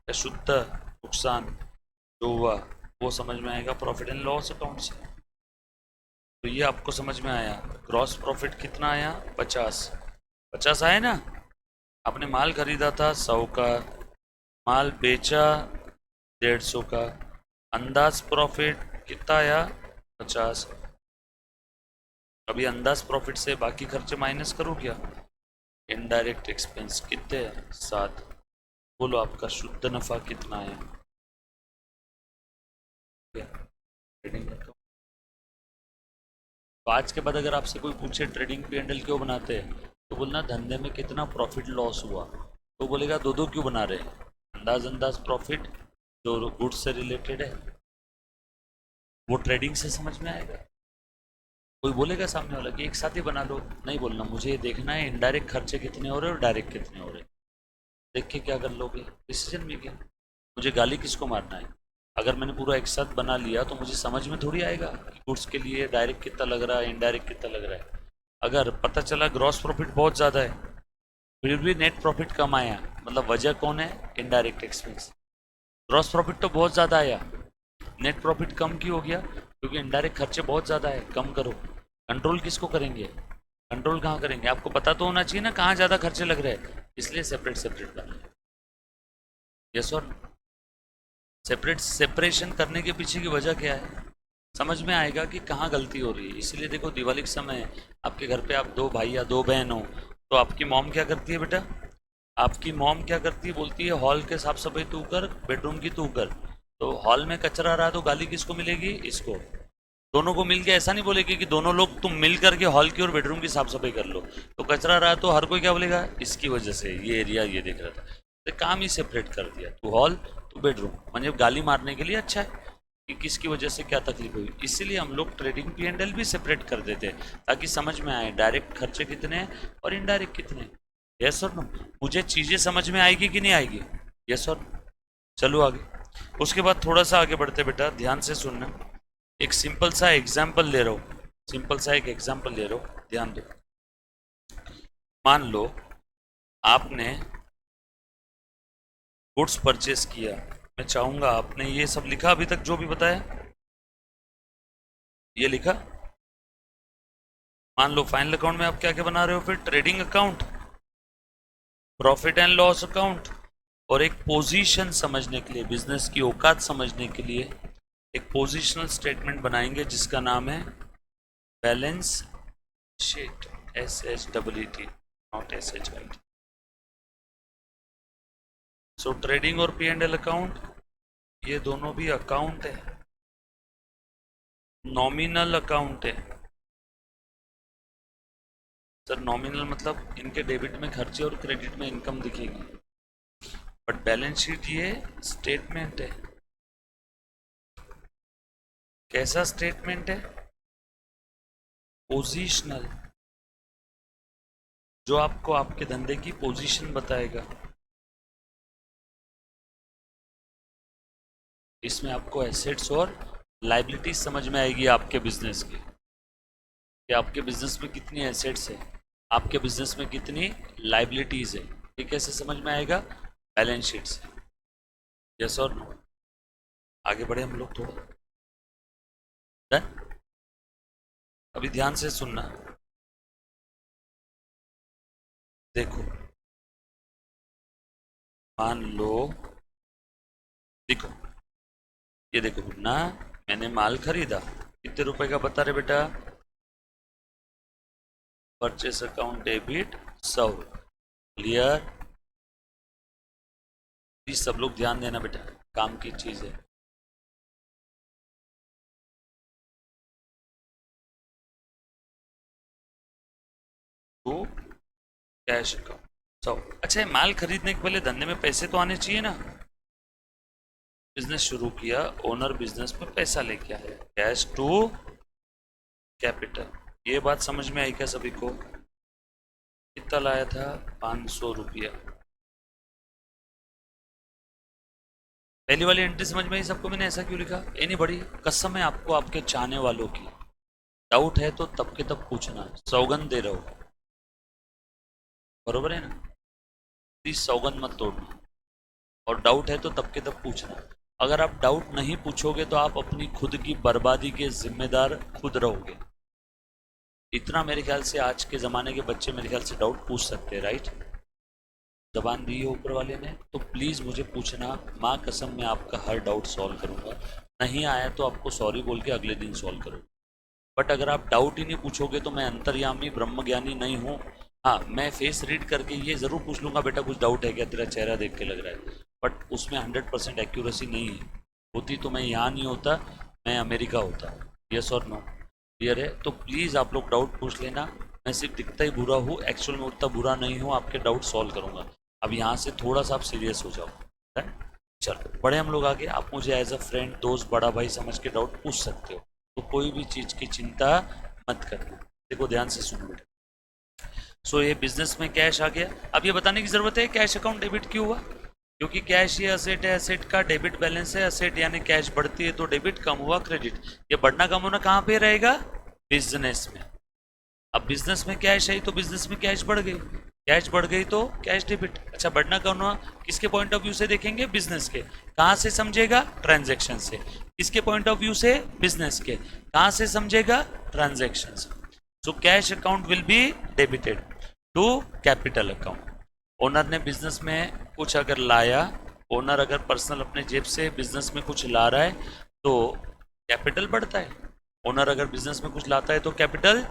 या शुद्ध नुकसान जो हुआ वो समझ में आएगा प्रॉफिट एंड लॉस अकाउंट से। तो ये आपको समझ में आया। ग्रॉस प्रॉफिट कितना आया? 50। 50 आया ना? आपने माल खरीदा था 100 का, माल बेचा 150 का, अंदाज प्रॉफिट कितना आया? 50। अभी अंदाज प्रॉफिट से बाकी खर्चे माइनस करो क्या। इनडायरेक्ट एक्सपेंस कितने हैं, 7। बोलो आपका शुद्ध नफा कितना है। Trading account. तो आज के बाद अगर आपसे कोई पूछे ट्रेडिंग P&L क्यों बनाते हैं, तो बोलना धंधे में कितना प्रॉफिट लॉस हुआ। तो बोलेगा दो दो क्यों बना रहे हैं, अंदाज अंदाज प्रॉफिट जो गुड्स से रिलेटेड है वो ट्रेडिंग से समझ में आएगा। कोई बोलेगा सामने वाला कि एक साथ ही बना लो, नहीं बोलना, मुझे ये देखना है इनडायरेक्ट खर्चे कितने हो रहे हैं और डायरेक्ट कितने हो रहे हैं। देख के क्या कर लोगे, डिसीजन मेकिंग। मुझे गाली किसको मारना है, अगर मैंने पूरा एक साथ बना लिया तो मुझे समझ में थोड़ी आएगा कि गुड्स के लिए डायरेक्ट कितना लग रहा है, इनडायरेक्ट कितना लग रहा है। अगर पता चला ग्रॉस प्रॉफिट बहुत ज़्यादा है फिर भी नेट प्रॉफिट कम आया, मतलब वजह कौन है, इनडायरेक्ट एक्सपेंस। ग्रॉस प्रॉफिट तो बहुत ज़्यादा आया, नेट प्रॉफिट कम क्यों हो गया, क्योंकि इनडायरेक्ट खर्चे बहुत ज़्यादा है, कम करो। कंट्रोल किसको करेंगे, कंट्रोल कहाँ करेंगे, आपको पता तो होना चाहिए ना कहाँ ज़्यादा खर्चे लग रहे हैं, इसलिए सेपरेट सेपरेट बना। यस और सेपरेशन करने के पीछे की वजह क्या है, समझ में आएगा कि कहाँ गलती हो रही है। इसीलिए देखो दिवाली के समय आपके घर पे आप 2 भाई या 2 बहन हो, तो आपकी मॉम क्या करती है बेटा, आपकी मॉम क्या करती है, बोलती है हॉल के साफ सफाई तू कर, बेडरूम की तू कर। तो हॉल में कचरा रहा तो गाली किसको मिलेगी, इसको। दोनों को मिलके ऐसा नहीं बोलेगी कि दोनों लोग तुम मिल करके हॉल की और बेडरूम की साफ सफाई कर लो। तो कचरा रहा तो हर कोई क्या बोलेगा, इसकी वजह से ये एरिया ये देख रहा था। तो काम ही सेपरेट कर दिया, तू हॉल तू बेडरूम, म्हणजे गाली मारने के लिए अच्छा है कि किसकी वजह से क्या तकलीफ हुई। इसीलिए हम लोग ट्रेडिंग P&L भी सेपरेट कर देते हैं ताकि समझ में आए डायरेक्ट खर्चे कितने हैं और इनडायरेक्ट कितने हैं। यस और नो, मुझे चीज़ें समझ में आएगी कि नहीं आएगी, यस और नो। चलो आगे, उसके बाद थोड़ा सा आगे बढ़ते बेटा, ध्यान से सुनना। एक सिंपल सा एग्जाम्पल ले रहा हूँ, सिंपल सा एक एग्जाम्पल ले रहा हूँ, ध्यान दो। मान लो आपने गुड्स परचेस किया, मैं चाहूंगा आपने ये सब लिखा अभी तक जो भी बताया, ये लिखा। मान लो फाइनल अकाउंट में आप क्या क्या बना रहे हो, फिर trading account, profit and loss account, और एक पोजीशन समझने के लिए, बिजनेस की औकात समझने के लिए एक पोजीशनल स्टेटमेंट बनाएंगे जिसका नाम है balance sheet, SHEET, not SHIT। So trading और P&L अकाउंट ये दोनों भी अकाउंट है, नॉमिनल अकाउंट है। सर नॉमिनल मतलब इनके डेबिट में खर्चे और क्रेडिट में इनकम दिखेगी, बट बैलेंस शीट ये स्टेटमेंट है। कैसा स्टेटमेंट है, पोजीशनल, जो आपको आपके धंधे की पोजीशन बताएगा। इसमें आपको एसेट्स और लाइबिलिटीज समझ में आएगी आपके बिजनेस की, कि आपके बिजनेस में कितनी एसेट्स है, आपके बिजनेस में कितनी लाइबिलिटीज है। ये कैसे समझ में आएगा, बैलेंस शीट से। यस और नो, आगे बढ़े हम लोग थोड़ा। डन, अभी ध्यान से सुनना, देखो मान लो, देखो ये देखो ना, मैंने माल खरीदा, कितने रुपए का बता रहे बेटा, purchase account debit 100, clear. Please सब लोग ध्यान देना बेटा, काम की चीज है। तो कैश अकाउंट 100। अच्छा है, माल खरीदने के पहले धंधे में पैसे तो आने चाहिए ना। बिजनेस शुरू किया, ओनर बिजनेस में पैसा लेके आया, कैश टू कैपिटल। ये बात समझ में आई क्या सभी को, कितना लाया था, 500 रुपया। पहली वाली एंट्री समझ में आई सबको, मैंने ऐसा क्यों लिखा, एनी बड़ी कसम है आपको आपके चाहने वालों की, डाउट है तो तब के तब पूछना, सौगंध दे रहा हो, बरोबर है ना, प्लीज सौगंध मत तोड़ना, और डाउट है तो तब के तब पूछना। अगर आप डाउट नहीं पूछोगे तो आप अपनी खुद की बर्बादी के जिम्मेदार खुद रहोगे। इतना मेरे ख्याल से आज के ज़माने के बच्चे मेरे ख्याल से डाउट पूछ सकते हैं, राइट। जबान दी है ऊपर वाले ने, तो प्लीज़ मुझे पूछना, माँ कसम मैं आपका हर डाउट सॉल्व करूँगा। नहीं आया तो आपको सॉरी बोल के अगले दिन सॉल्व करूँगा। बट अगर आप डाउट ही नहीं पूछोगे तो मैं अंतर्यामी ब्रह्मज्ञानी नहीं हूँ। हाँ, मैं फेस रीड करके ये ज़रूर पूछ लूँगा, बेटा कुछ डाउट है क्या, तेरा चेहरा देख के लग रहा है, बट उसमें 100% एक्यूरेसी नहीं है। होती तो मैं यहाँ नहीं होता, मैं अमेरिका होता। यस और नो, क्लियर है? तो प्लीज़ आप लोग डाउट पूछ लेना। मैं सिर्फ दिखता ही बुरा हूँ, एक्चुअल में उतना बुरा नहीं हूँ, आपके डाउट सॉल्व करूँगा। अब यहाँ से थोड़ा सा आप सीरियस हो जाओ, है? चलो बढ़े हम लोग आगे। आप मुझे एज अ फ्रेंड, दोस्त, बड़ा भाई समझ के डाउट पूछ सकते हो, तो कोई भी चीज़ की चिंता मत करना। देखो ध्यान से सुनो बेटा। सो ये बिजनेस में कैश आ गया। अब ये बताने की ज़रूरत है कैश अकाउंट डेबिट क्यों हुआ, क्योंकि कैश ये असेट है, असेट का डेबिट बैलेंस है, असेट यानी कैश बढ़ती है तो डेबिट, कम हुआ क्रेडिट। ये बढ़ना कम होना कहाँ पे रहेगा, बिजनेस में। अब बिजनेस में कैश है तो बिजनेस में कैश बढ़ गई, कैश बढ़ गई तो कैश डेबिट। अच्छा, बढ़ना कम हुआ किसके पॉइंट ऑफ व्यू से देखेंगे, बिजनेस के। कहाँ से समझेगा, ट्रांजैक्शन से। किसके पॉइंट ऑफ व्यू से, बिजनेस के। कहाँ से समझेगा, ट्रांजैक्शन से। So cash account will be debited to capital account. Owner ने बिजनेस में कुछ अगर लाया, ओनर अगर पर्सनल अपने जेब से बिजनेस में कुछ ला रहा है तो कैपिटल बढ़ता है। ओनर अगर बिजनेस में कुछ लाता है तो कैपिटल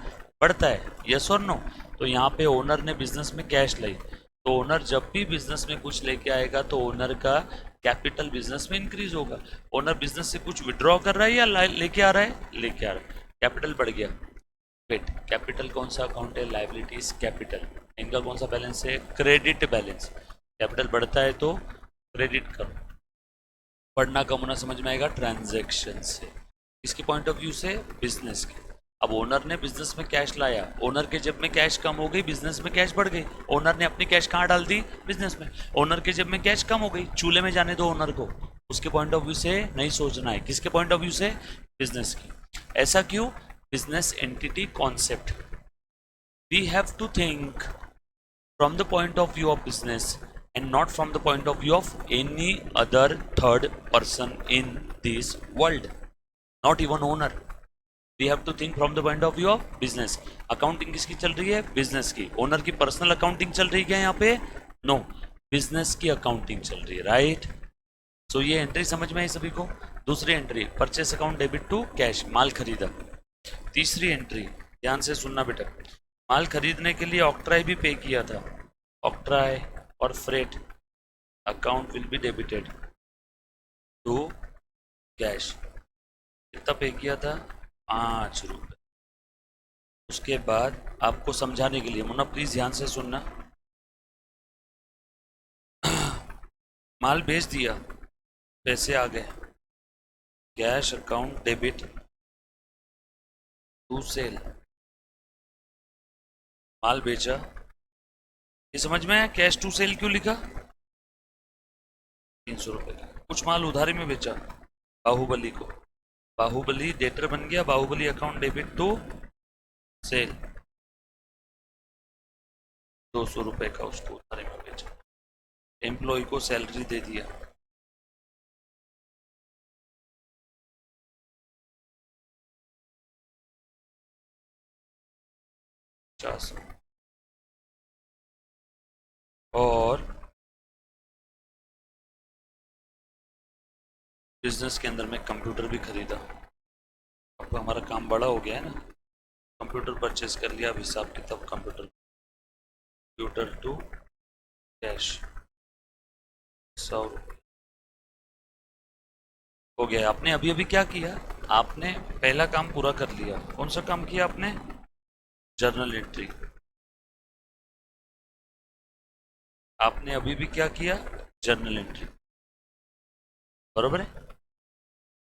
बढ़ता है। यस और नो? तो यहाँ पे ओनर ने बिजनेस में कैश लाई, तो ओनर जब भी बिजनेस में कुछ लेके आएगा तो ओनर का कैपिटल बिजनेस में इंक्रीज होगा। ओनर बिजनेस से कुछ विड्रॉ कर रहा है या लेके आ रहा है, लेके आ रहा है, कैपिटल बढ़ गया। वेट, कैपिटल कौन सा अकाउंट है, लायबिलिटीज कैपिटल। इनका कौन सा बैलेंस है, क्रेडिट बैलेंस। कैपिटल बढ़ता है तो क्रेडिट करो, बढ़ना कम होना समझ में आएगा ट्रांजैक्शन से। इसके पॉइंट ऑफ व्यू से, बिजनेस के। अब ओनर ने बिजनेस में कैश लाया, ओनर के जेब में कैश कम हो गई, बिजनेस में कैश बढ़ गई। ओनर ने अपनी कैश कहाँ डाल दी, बिजनेस में। ओनर के जेब में कैश कम हो गई, चूल्हे में जाने दो ओनर को। उसके पॉइंट ऑफ व्यू से नहीं सोचना है, किसके पॉइंट ऑफ व्यू से, बिजनेस की। ऐसा क्यों, business entity concept. We have to think from the point of view of business and not from the point of view of any other third person in this world, not even owner. We have to think from the point of view of business. Accounting किसकी चल रही है, business की। Owner की personal accounting चल रही है क्या यहाँ पे, नो, बिजनेस की अकाउंटिंग चल रही है, राइट? सो ये एंट्री समझ में आई सभी को। दूसरी entry, purchase account debit to cash, माल खरीदा। तीसरी एंट्री, ध्यान से सुनना बेटा, माल खरीदने के लिए ऑक्ट्राई भी पे किया था। ऑक्ट्राई और freight account will be debited to cash. कितना पे किया था, 5 रुपये। उसके बाद आपको समझाने के लिए, मुन्ना प्लीज ध्यान से सुनना, माल बेच दिया, पैसे आ गए, cash account debit to sale. माल बेचा, ये समझ में है कैश टू सेल क्यों लिखा, 300 रुपये का। कुछ माल उधारी में बेचा बाहुबली को, बाहुबली डेटर बन गया, Baahubali account debit to sale, 200 रुपये का उसको उधारी में बेचा। एम्प्लॉय को सैलरी दे दिया, 50। और बिजनेस के अंदर में कंप्यूटर भी खरीदा। अब हमारा काम बड़ा हो गया है ना, कंप्यूटर परचेज कर लिया। अब हिसाब किताब कंप्यूटर, कंप्यूटर टू कैश, 100 रुपये हो गया। आपने अभी अभी क्या किया, आपने पहला काम पूरा कर लिया। कौन सा काम किया आपने, जर्नल एंट्री। आपने अभी भी क्या किया, जर्नल एंट्री, बरोबर है।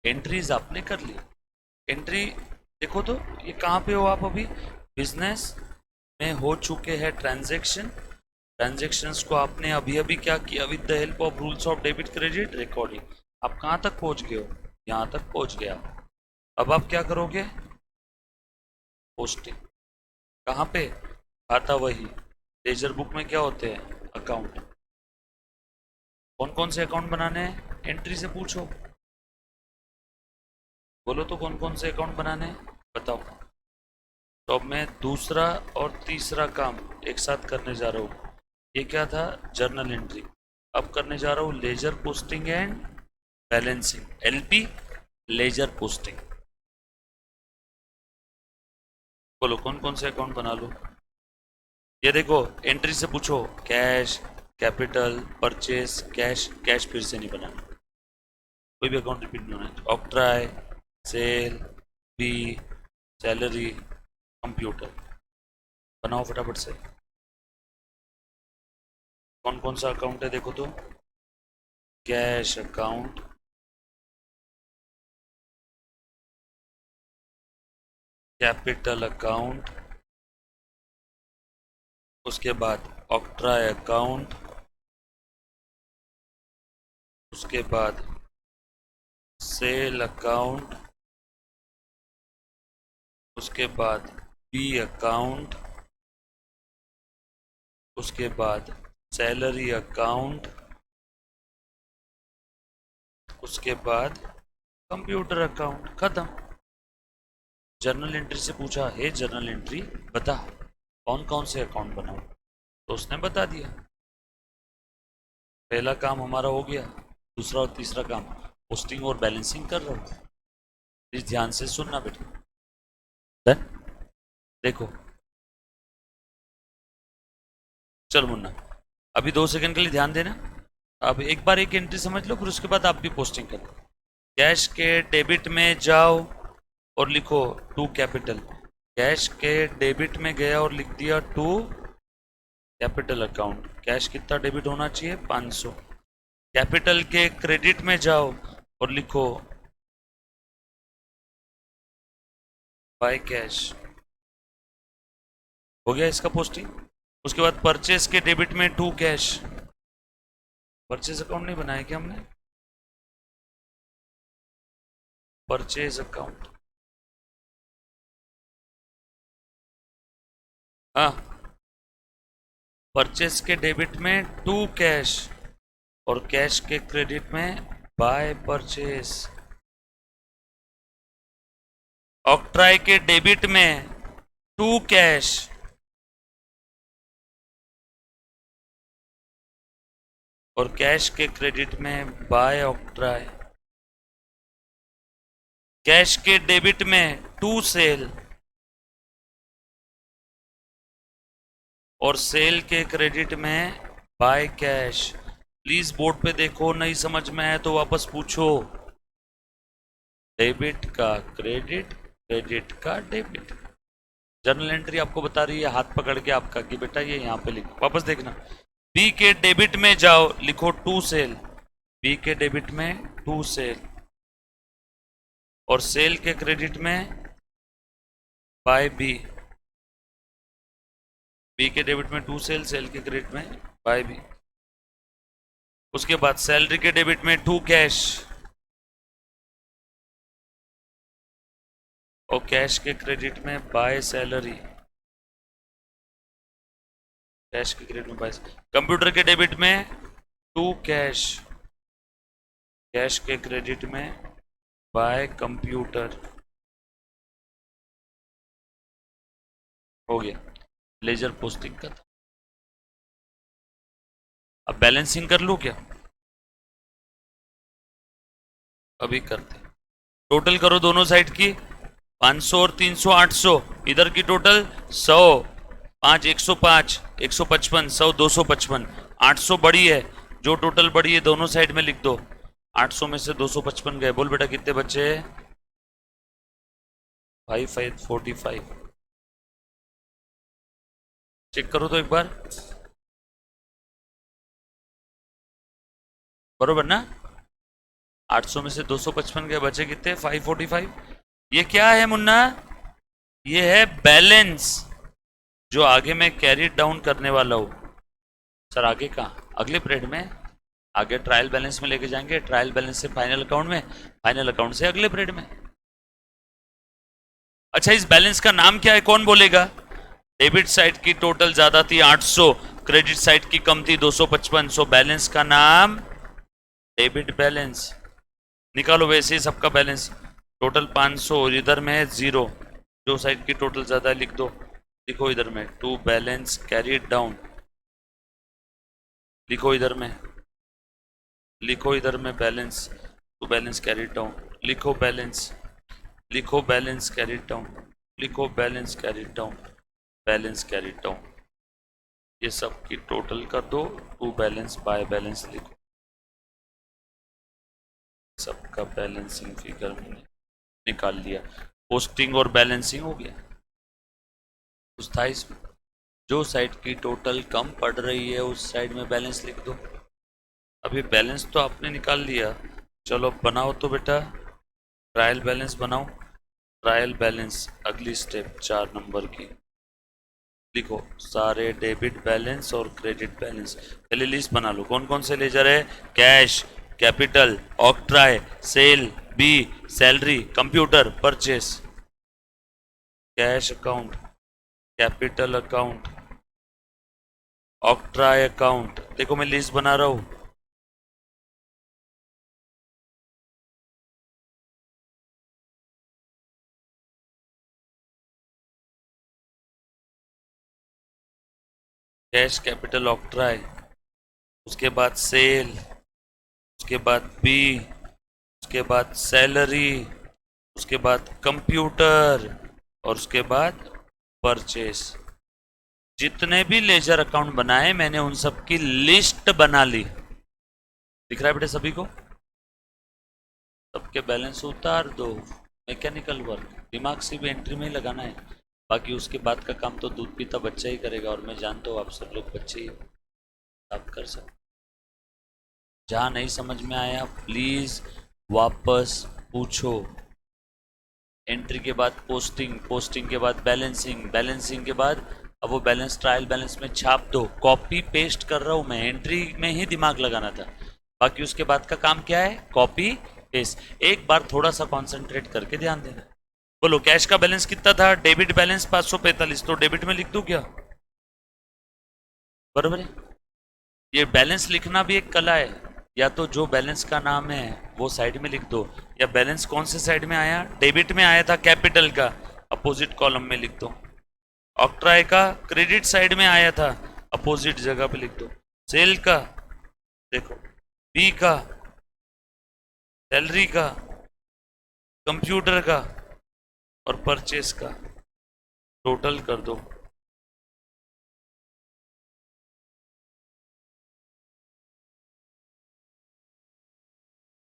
एंट्रीज आपने कर ली। एंट्री देखो तो ये कहाँ पे हो आप अभी, बिजनेस में हो चुके हैं ट्रांजैक्शन। ट्रांजैक्शंस को आपने अभी अभी क्या किया, with the help of rules of debit credit recording. आप कहाँ तक पहुँच गए हो, यहाँ तक पहुँच गया। अब आप क्या करोगे, पोस्टिंग। कहाँ पे, खाता वही। लेजर बुक में क्या होते हैं, अकाउंट। कौन कौन से अकाउंट बनाने हैं, एंट्री से पूछो, बोलो तो कौन कौन से अकाउंट बनाने हैं, बताओ। तो अब मैं दूसरा और तीसरा काम एक साथ करने जा रहा हूँ। ये क्या था, जर्नल एंट्री। अब करने जा रहा हूँ ledger posting and balancing, LP ledger posting. बोलो कौन कौन से अकाउंट बना लो। ये देखो एंट्री से पूछो, cash, capital, purchase, cash, cash फिर से नहीं बनाना, कोई भी अकाउंट रिपीट नहीं होना। Octroi, sale, B, salary, computer, बनाओ फटाफट से। कौन कौन सा अकाउंट है देखो तो। कैश अकाउंट, कैपिटल अकाउंट, उसके बाद ऑक्ट्राई अकाउंट, उसके बाद सेल अकाउंट, उसके बाद बी अकाउंट, उसके बाद सैलरी अकाउंट, उसके बाद कंप्यूटर अकाउंट। खत्म। जर्नल एंट्री से पूछा, हे जर्नल एंट्री बता कौन कौन से अकाउंट बनाऊं, तो उसने बता दिया। पहला काम हमारा हो गया। दूसरा और तीसरा काम पोस्टिंग और बैलेंसिंग कर रहा हूँ। प्लीज ध्यान से सुनना बेटा। डन। देखो चल मुन्ना, अभी 2 सेकंड के लिए ध्यान देना। अब एक बार एक एंट्री समझ लो, फिर उसके बाद आप भी पोस्टिंग करो। कैश के डेबिट में जाओ और लिखो टू कैपिटल। कैश के डेबिट में गया और लिख दिया टू कैपिटल अकाउंट। कैश कितना डेबिट होना चाहिए, 500। कैपिटल के क्रेडिट में जाओ और लिखो बाय कैश। हो गया इसका पोस्टिंग। उसके बाद परचेस के डेबिट में टू कैश। परचेस अकाउंट नहीं बनाया क्या हमने, परचेज अकाउंट। हाँ, परचेस के डेबिट में टू कैश और कैश के क्रेडिट में बाय परचेस। ऑक्ट्राई के डेबिट में टू कैश और कैश के क्रेडिट में बाय ऑक्ट्राई। कैश के डेबिट में टू सेल और सेल के क्रेडिट में बाय कैश। प्लीज बोर्ड पे देखो, नहीं समझ में आए तो वापस पूछो। डेबिट का क्रेडिट, क्रेडिट का डेबिट। जर्नल एंट्री आपको बता रही है हाथ पकड़ के आपका कि बेटा ये यहाँ पे लिखो। वापस देखना, बी के डेबिट में जाओ, लिखो टू सेल। बी के डेबिट में टू सेल और सेल के क्रेडिट में बाय बी। बी के डेबिट में टू सेल, सेल के क्रेडिट में बाय बी। उसके बाद सैलरी के डेबिट में टू कैश और कैश के क्रेडिट में बाय सैलरी। कैश के क्रेडिट में बाय। कंप्यूटर के डेबिट में टू कैश, कैश के क्रेडिट में बाय कंप्यूटर। हो गया लेजर पोस्टिंग का था। अब बैलेंसिंग कर लूं क्या, अभी करते। टोटल करो दोनों साइड की, 500 और 300 800। इधर की टोटल 100, 5 105, 155, 100 255, 800 बड़ी है। जो टोटल बड़ी है दोनों साइड में लिख दो। 800 में से 255 गए। बोल बेटा कितने बचे, 545। चेक करो तो एक बार, बरोबर ना। 800 में से 255 गए, बचे कितने, 545। ये क्या है मुन्ना, ये है बैलेंस जो आगे मैं कैरी डाउन करने वाला हूं। सर आगे कहाँ, अगले पीरियड में। आगे ट्रायल बैलेंस में लेके जाएंगे, ट्रायल बैलेंस से फाइनल अकाउंट में, फाइनल अकाउंट से अगले पीरियड में। अच्छा इस बैलेंस का नाम क्या है, कौन बोलेगा। डेबिट साइड की टोटल ज्यादा थी 800, क्रेडिट साइड की कम थी 255, सो बैलेंस का नाम डेबिट बैलेंस। निकालो वैसे ही सबका बैलेंस। टोटल 500 और इधर में है 0, जो साइड की टोटल ज्यादा है लिख दो। लिखो इधर में टू बैलेंस कैरीड डाउन। लिखो इधर में, लिखो इधर में balance, to balance carried down. लिखो बैलेंस, लिखो बैलेंस कैरीड डाउन। लिखो balance carry down, balance carry down, ये सब की टोटल कर दो, टू बैलेंस बाय बैलेंस लिखो, सबका बैलेंसिंग फिगर मैंने निकाल लिया। पोस्टिंग और बैलेंसिंग हो गया। कुछ था इसमें? जो साइड की टोटल कम पड़ रही है उस साइड में बैलेंस लिख दो। अभी बैलेंस तो आपने निकाल लिया, चलो बनाओ तो बेटा, ट्रायल बैलेंस बनाओ। ट्रायल बैलेंस अगली स्टेप 4 नंबर की लिखो, सारे डेबिट बैलेंस और क्रेडिट बैलेंस। पहले लिस्ट बना लो कौन कौन से लेजर है। Cash, capital, octroi, sale, B, salary, computer, purchase. Cash account, capital account, octroi account. देखो मैं लिस्ट बना रहा हूं। कैश, कैपिटल, ऑक्ट्राई, उसके बाद सेल, उसके बाद बी, उसके बाद सैलरी, उसके बाद कंप्यूटर और उसके बाद परचेस। जितने भी लेजर अकाउंट बनाए मैंने उन सब की लिस्ट बना ली। दिख रहा है बेटे सभी को? सबके बैलेंस उतार दो। मैकेनिकल वर्क, दिमाग से भी एंट्री में ही लगाना है, बाकी उसके बाद का काम तो दूध पीता बच्चा ही करेगा, और मैं जानता हूँ आप सब लोग बच्चे ही हो, आप कर सकते। जहाँ नहीं समझ में आया प्लीज वापस पूछो। एंट्री के बाद पोस्टिंग, पोस्टिंग के बाद बैलेंसिंग, बैलेंसिंग के बाद अब वो बैलेंस ट्रायल बैलेंस में छाप दो। कॉपी पेस्ट कर रहा हूं मैं, एंट्री में ही दिमाग लगाना था, बाकी उसके बाद का काम क्या है, कॉपी पेस्ट। एक बार थोड़ा सा कॉन्सेंट्रेट करके ध्यान देना। बोलो कैश का बैलेंस कितना था, डेबिट बैलेंस 545, तो डेबिट में लिख दूं क्या? बरोबर है। ये बैलेंस लिखना भी एक कला है, या तो जो बैलेंस का नाम है वो साइड में लिख दो, या बैलेंस कौन से साइड में आया, डेबिट में आया था कैपिटल का, अपोजिट कॉलम में लिख दो। ऑक्ट्राई का क्रेडिट साइड में आया था, अपोजिट जगह पे लिख दो। सेल का देखो, बी का, सैलरी का, कंप्यूटर का और परचेस का टोटल कर दो।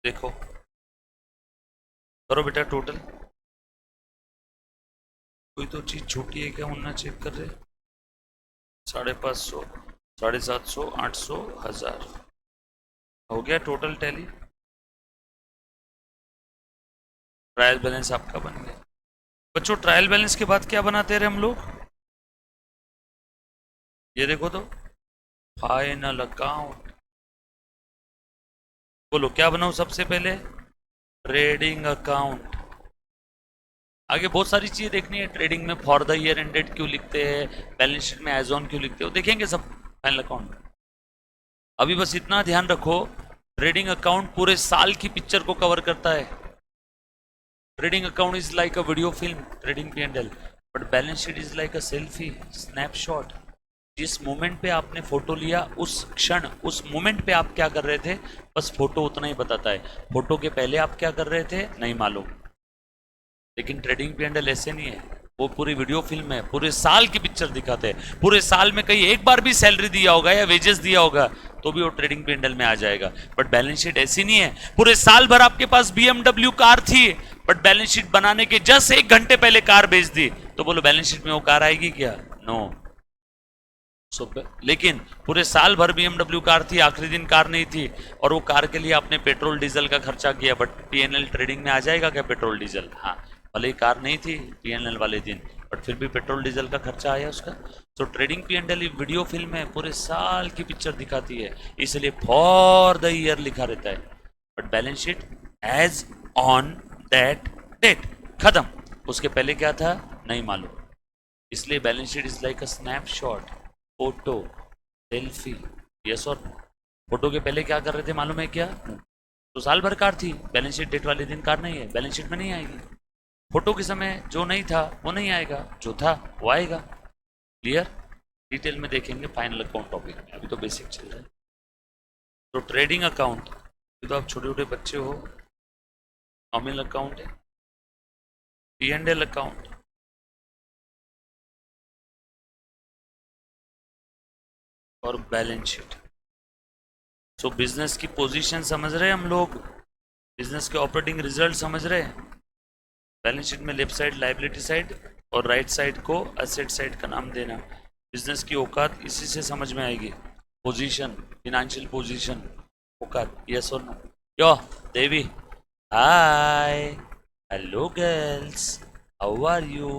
देखो करो बेटा टोटल। कोई तो चीज छोटी है क्या, उन्ना चेक कर रहे। 550, 750, 800, 1000 हो गया टोटल टैली। ट्रायल बैलेंस आपका बन गया। बच्चों ट्रायल बैलेंस के बाद क्या बनाते रहे हम लोग, ये देखो तो, फाइनल अकाउंट। बोलो क्या बनाऊं सबसे पहले, ट्रेडिंग अकाउंट। आगे बहुत सारी चीजें देखनी है, ट्रेडिंग में फॉर द ईयर एंडेड क्यों लिखते हैं, बैलेंस शीट में एज ऑन क्यों लिखते हो, देखेंगे सब फाइनल अकाउंट। अभी बस इतना ध्यान रखो, ट्रेडिंग अकाउंट पूरे साल की पिक्चर को कवर करता है। Trading account is like a video film, trading P&L, but balance sheet is like a selfie snapshot. जिस मोमेंट पे आपने फोटो लिया उस क्षण, उस मोमेंट पे आप क्या कर रहे थे, बस फोटो उतना ही बताता है। फोटो के पहले आप क्या कर रहे थे नहीं मालूम। लेकिन ट्रेडिंग P&L ऐसे नहीं है, वो पूरी वीडियो फिल्म है, पूरे साल की पिक्चर दिखाते हैं। पूरे साल में कहीं एक बार भी सैलरी दिया होगा या वेजेस दिया होगा तो भी वो ट्रेडिंग P&L में आ जाएगा। बट बैलेंस शीट ऐसी नहीं है, पूरे साल भर आपके पास BMW कार थी, बट बैलेंस शीट बनाने के जस्ट 1 घंटे पहले कार बेच दी, तो बोलो बैलेंस शीट में वो कार आएगी क्या? नो। लेकिन पूरे साल भर BMW कार थी, आखिरी दिन कार नहीं थी, और वो कार के लिए आपने पेट्रोल डीजल का खर्चा किया, बट P&L ट्रेडिंग में आ जाएगा क्या पेट्रोल डीजल? हाँ, भले ही कार नहीं थी P&L वाले दिन, बट फिर भी पेट्रोल डीजल का खर्चा आया उसका। तो ट्रेडिंग P&L वीडियो फिल्म है, पूरे साल की पिक्चर दिखाती है, इसलिए फॉर द ईयर लिखा रहता है। But balance sheet as on that date, खत्म। उसके पहले क्या था नहीं मालूम, इसलिए balance sheet is like a snapshot, photo, selfie. Yes और फोटो के पहले क्या कर रहे थे मालूम है क्या? तो साल भर कार थी, बैलेंस शीट डेट वाले दिन कार नहीं है, बैलेंस शीट में नहीं आएगी। फोटो के समय जो नहीं था वो नहीं आएगा, जो था वो आएगा। क्लियर? डिटेल में देखेंगे फाइनल अकाउंट टॉपिक में, अभी तो बेसिक चल रहा है। तो ट्रेडिंग अकाउंट, तो आप छोटे छोटे बच्चे हो, नॉमिनल अकाउंट है, P&L अकाउंट, और बैलेंस शीट। सो बिजनेस की पोजीशन समझ रहे हैं हम लोग, बिजनेस के ऑपरेटिंग रिजल्ट समझ रहे हैं। बैलेंस शीट में लेफ्ट साइड लाइबिलिटी साइड और राइट साइड को एसेट साइड का नाम देना। बिजनेस की औकात इसी से समझ में आएगी, पोजीशन, फिनेंशियल पोजीशन, औकात। यस और no? Yo Devi, hi, hello girls, how are you?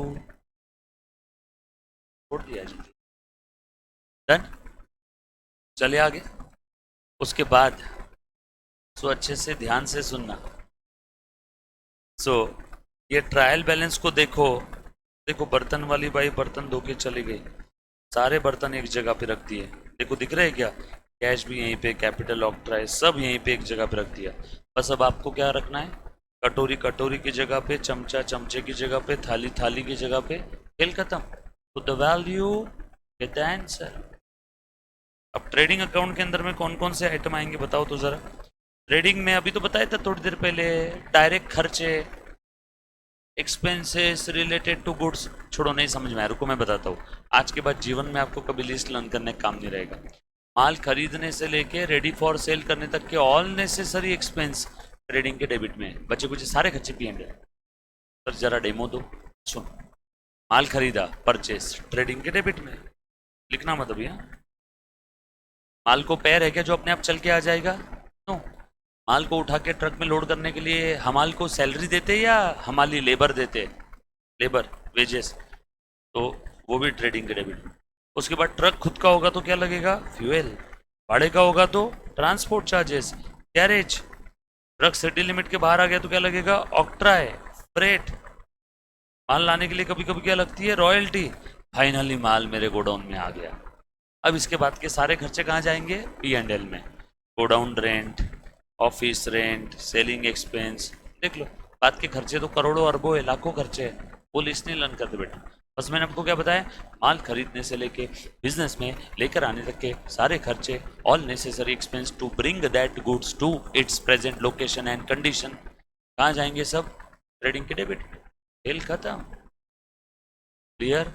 छोड़ दिया जी, डन। चलिए आगे। उसके बाद सो अच्छे से ध्यान से सुनना। सो ये ट्रायल बैलेंस को देखो। देखो बर्तन वाली बाई बर्तन धो के चली गई, सारे बर्तन एक जगह पे रख दिए। देखो दिख रहे हैं क्या? कैश भी यहीं पे, कैपिटल ऑक्ट्राई सब यहीं पे एक जगह पे रख दिया। बस अब आपको क्या रखना है? कटोरी कटोरी की जगह पे, चमचा चमचे की जगह पे, थाली थाली की जगह पे। खेल खत्म। तो the value get the answer. अब ट्रेडिंग अकाउंट के अंदर में कौन कौन से आइटम आएंगे बताओ तो जरा। ट्रेडिंग में अभी तो बताया था थोड़ी देर पहले, डायरेक्ट खर्चे, एक्सपेंसेस रिलेटेड टू गुड्स। छोड़ो नहीं समझ में आया, रुको मैं बताता हूँ। आज के बाद जीवन में आपको कभी लिस्ट लर्न करने का काम नहीं रहेगा। माल खरीदने से लेके रेडी फॉर सेल करने तक के ऑल नेसेसरी एक्सपेंस ट्रेडिंग के डेबिट में। बचे कुछ सारे खर्चे पी एंड। सर जरा डेमो दो। सुन, माल खरीदा, परचेस, ट्रेडिंग के डेबिट में। लिखना मत अभी। माल को पैर है क्या जो अपने आप चल के आ जाएगा? नो। माल को उठा के ट्रक में लोड करने के लिए हमाल को सैलरी देते या हमाली लेबर देते? Labour, wages. तो वो भी ट्रेडिंग के डेबिट में। उसके बाद ट्रक खुद का होगा तो क्या लगेगा? फ्यूएल। भाड़े का होगा तो transport charges, carriage. Truck city limit के बाहर आ गया तो क्या लगेगा? Octroi, freight. माल लाने के लिए कभी कभी क्या लगती है? रॉयल्टी। फाइनली माल मेरे गोडाउन में आ गया। अब इसके बाद के सारे खर्चे कहाँ जाएंगे? पी एंड एल में। Godown rent, office rent, selling expense. देख लो, बात के खर्चे तो करोड़ों अरबों है, लाखों खर्चे है। वो लिस्ट नहीं लर्न करते बेटा। बस मैंने आपको क्या बताया? माल खरीदने से लेके बिजनेस में लेकर आने तक के सारे खर्चे, all necessary expense to bring that goods to its present location and condition, कहाँ जाएंगे? सब ट्रेडिंग के डेबिट। खेल खत्म। क्लियर?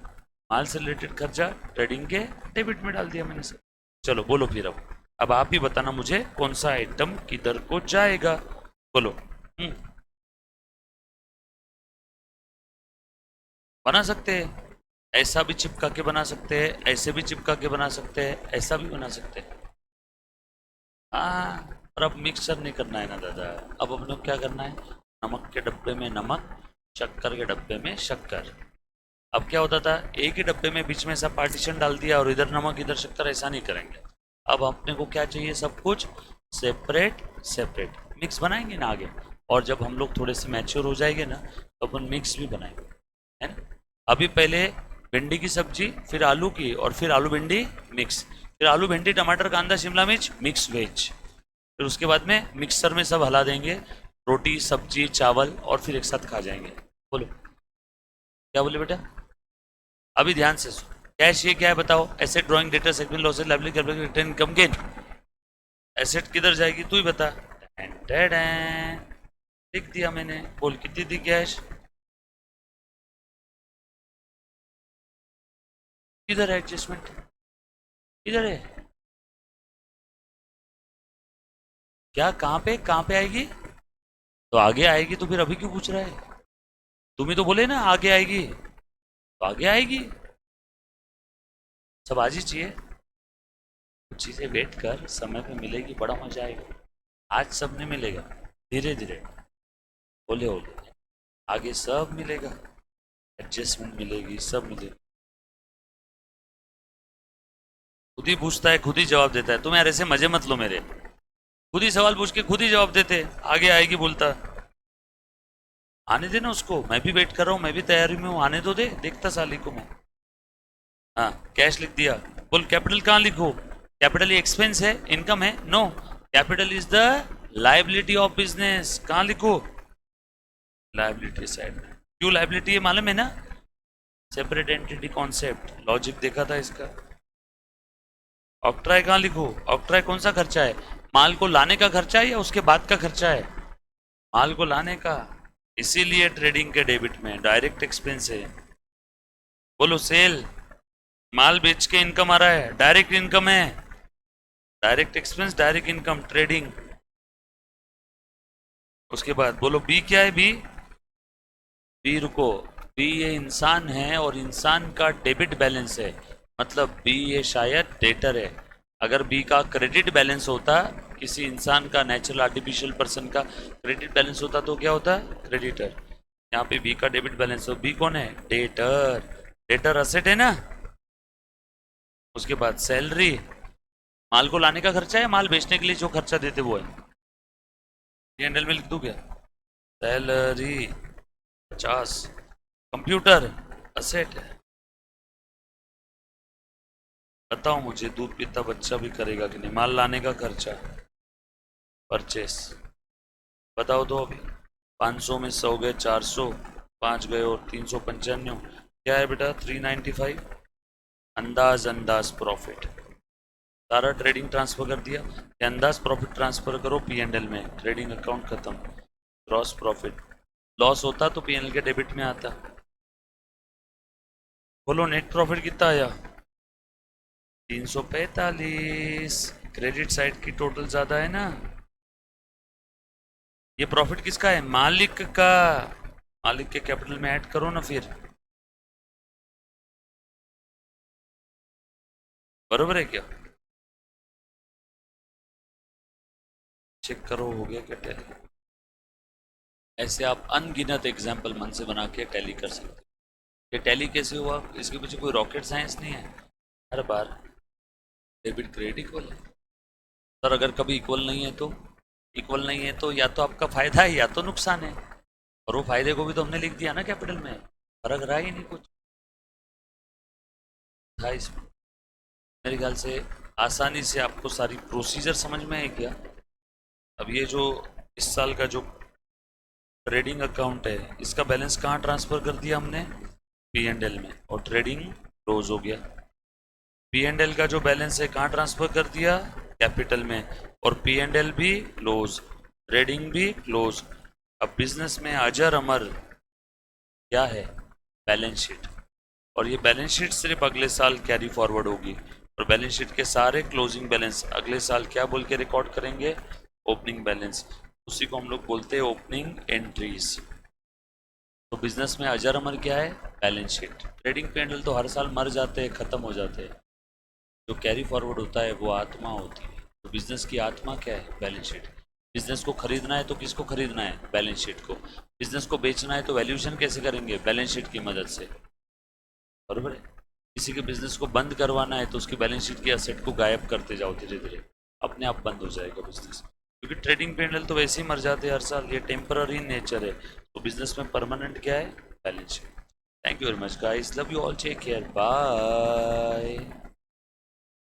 माल से रिलेटेड खर्चा ट्रेडिंग के डेबिट में डाल दिया मैंने सर। चलो बोलो फिर अब आप ही बताना मुझे कौन सा आइटम किधर को जाएगा। बोलो। बना सकते हैं, ऐसा भी चिपका के बना सकते हैं, ऐसे भी चिपका के बना सकते हैं, ऐसा भी बना सकते हैं। हाँ, और अब मिक्सर नहीं करना है ना दादा। अब अपने को क्या करना है? नमक के डब्बे में नमक, शक्कर के डब्बे में शक्कर। अब क्या होता था? एक ही डब्बे में बीच में ऐसा पार्टीशन डाल दिया और इधर नमक इधर शक्कर, ऐसा नहीं करेंगे। अब अपने को क्या चाहिए? सब कुछ सेपरेट सेपरेट। मिक्स बनाएंगे ना आगे, और जब हम लोग थोड़े से मैच्योर हो जाएंगे ना तो अपन मिक्स भी बनाएंगे, है ना? अभी पहले भिंडी की सब्जी, फिर आलू की, और फिर आलू भिंडी मिक्स, फिर आलू भिंडी टमाटर कांदा शिमला मिर्च मिक्स वेज। फिर उसके बाद में मिक्सर में सब हला देंगे, रोटी सब्जी चावल, और फिर एक साथ खा जाएंगे। बोलो क्या बोले बेटा? अभी ध्यान से सुन। कैश ये क्या है बताओ? Asset, drawing, data, segment, losses, liability, capital, return, income, gain. Asset किधर जाएगी तू ही बता। लिख दिया मैंने। बोल कितनी थी कैश? किधर है एडजस्टमेंट? किधर है? क्या कहाँ पे आएगी? तो आगे आएगी तो फिर अभी क्यों पूछ रहा है? तुम ही तो बोले ना आगे आएगी, तो आगे आएगी। सब आज ही चाहिए। कुछ चीज़ें वेट कर, समय पे मिलेगी, बड़ा मजा आएगा। आज सब नहीं मिलेगा, धीरे धीरे, होले होले आगे सब मिलेगा। एडजस्टमेंट मिलेगी, सब मिलेगा। खुद ही पूछता है, खुद ही जवाब देता है। तुम यार ऐसे मजे मत लो मेरे। खुद ही सवाल पूछ के खुद ही जवाब देते, आगे आएगी बोलता। आने देना उसको, मैं भी वेट कर रहा हूँ, मैं भी तैयारी में हूँ, आने तो दे, देखता साली को मैं। हाँ, कैश लिख दिया। बोल कैपिटल कहाँ लिखो? कैपिटल ये एक्सपेंस है, इनकम है? No, capital is the liability of business. कहाँ लिखो? Liability side. क्यों लाइबिलिटी है मालूम है ना? सेपरेट एंटिटी कॉन्सेप्ट, लॉजिक देखा था इसका। ऑक्ट्राय कहाँ लिखो? ऑक्ट्राय कौन सा खर्चा है? माल को लाने का खर्चा है या उसके बाद का खर्चा है? माल को लाने का, इसीलिए ट्रेडिंग के डेबिट में डायरेक्ट एक्सपेंस है। बोलो सेल। माल बेच के इनकम आ रहा है, डायरेक्ट इनकम है, direct expense direct income trading. उसके बाद बोलो बी क्या है, बी, बी रुको, बी ये इंसान है और इंसान का डेबिट बैलेंस है, मतलब बी ये शायद डेटर है। अगर बी का क्रेडिट बैलेंस होता, किसी इंसान का, नेचुरल आर्टिफिशियल पर्सन का क्रेडिट बैलेंस होता तो क्या होता, क्रेडिटर। यहाँ पे बी का डेबिट बैलेंस हो, बी कौन है, डेटर, डेटर असेट है ना। उसके बाद सैलरी, माल को लाने का खर्चा है, माल बेचने के लिए जो खर्चा देते वो है, ये हैंडल में लिख दूं क्या, सैलरी 50। कंप्यूटर असेट है। बताओ मुझे, दूध पीता बच्चा भी करेगा कि नहीं, माल लाने का खर्चा, परचेस, बताओ तो अभी। 500 में 100 गए, 400, 5 गए और 395, क्या है बेटा 395। अंदाज अंदाज प्रॉफिट, सारा ट्रेडिंग ट्रांसफर कर दिया, ये अंदाज प्रॉफिट ट्रांसफर करो पी एंड एल में, ट्रेडिंग अकाउंट खत्म। ग्रॉस प्रॉफिट, लॉस होता तो पी एन एल के डेबिट में आता। बोलो नेट प्रॉफिट कितना आया, 345। क्रेडिट साइड की टोटल ज्यादा है ना। ये प्रॉफिट किसका है, मालिक का, मालिक के कैपिटल में ऐड करो ना फिर, बरोबर है क्या, चेक करो हो गया क्या टैली। ऐसे आप अनगिनत एग्जाम्पल मन से बना के टैली कर सकते हो। ये टैली कैसे हुआ, इसके पीछे कोई रॉकेट साइंस नहीं है। हर बार डेबिट क्रेडिट इक्वल है सर, अगर कभी इक्वल नहीं है तो, इक्वल नहीं है तो या तो आपका फायदा है या तो नुकसान है, और वो फायदे को भी तो हमने लिख दिया ना कैपिटल में, फर्क रहा ही नहीं कुछ था इसमें। मेरे ख्याल से आसानी से आपको सारी प्रोसीजर समझ में है क्या। अब ये जो इस साल का जो ट्रेडिंग अकाउंट है, इसका बैलेंस कहाँ ट्रांसफर कर दिया हमने, पी एंड एल में, और ट्रेडिंग क्लोज हो गया। पी एंड एल का जो बैलेंस है कहाँ ट्रांसफर कर दिया, कैपिटल में, और पी एंड एल भी क्लोज, ट्रेडिंग भी क्लोज। अब बिजनेस में अजर अमर क्या है, बैलेंस शीट, और ये बैलेंस शीट सिर्फ अगले साल कैरी फॉरवर्ड होगी, और बैलेंस शीट के सारे क्लोजिंग बैलेंस अगले साल क्या बोल के रिकॉर्ड करेंगे, ओपनिंग बैलेंस, उसी को हम लोग बोलते हैं ओपनिंग एंट्रीज। तो बिजनेस में अजर अमर क्या है, बैलेंस शीट। ट्रेडिंग पैनल तो हर साल मर जाते हैं, खत्म हो जाते हैं, जो कैरी फॉरवर्ड होता है वो आत्मा होती है। तो बिजनेस की आत्मा क्या है, बैलेंस शीट। बिजनेस को खरीदना है तो किसको खरीदना है, बैलेंस शीट को। बिजनेस को बेचना है तो वैल्यूएशन कैसे करेंगे, बैलेंस शीट की मदद से, बरोबर है। किसी के बिजनेस को बंद करवाना है तो उसकी बैलेंस शीट के असेट को गायब करते जाओ, धीरे धीरे अपने आप बंद हो जाएगा बिजनेस, क्योंकि ट्रेडिंग पैनल तो वैसे ही मर जाते हैं हर साल, ये टेम्पररी नेचर है। तो बिजनेस में परमानेंट क्या है, balance sheet. Thank you very much guys, love you all, take care, bye.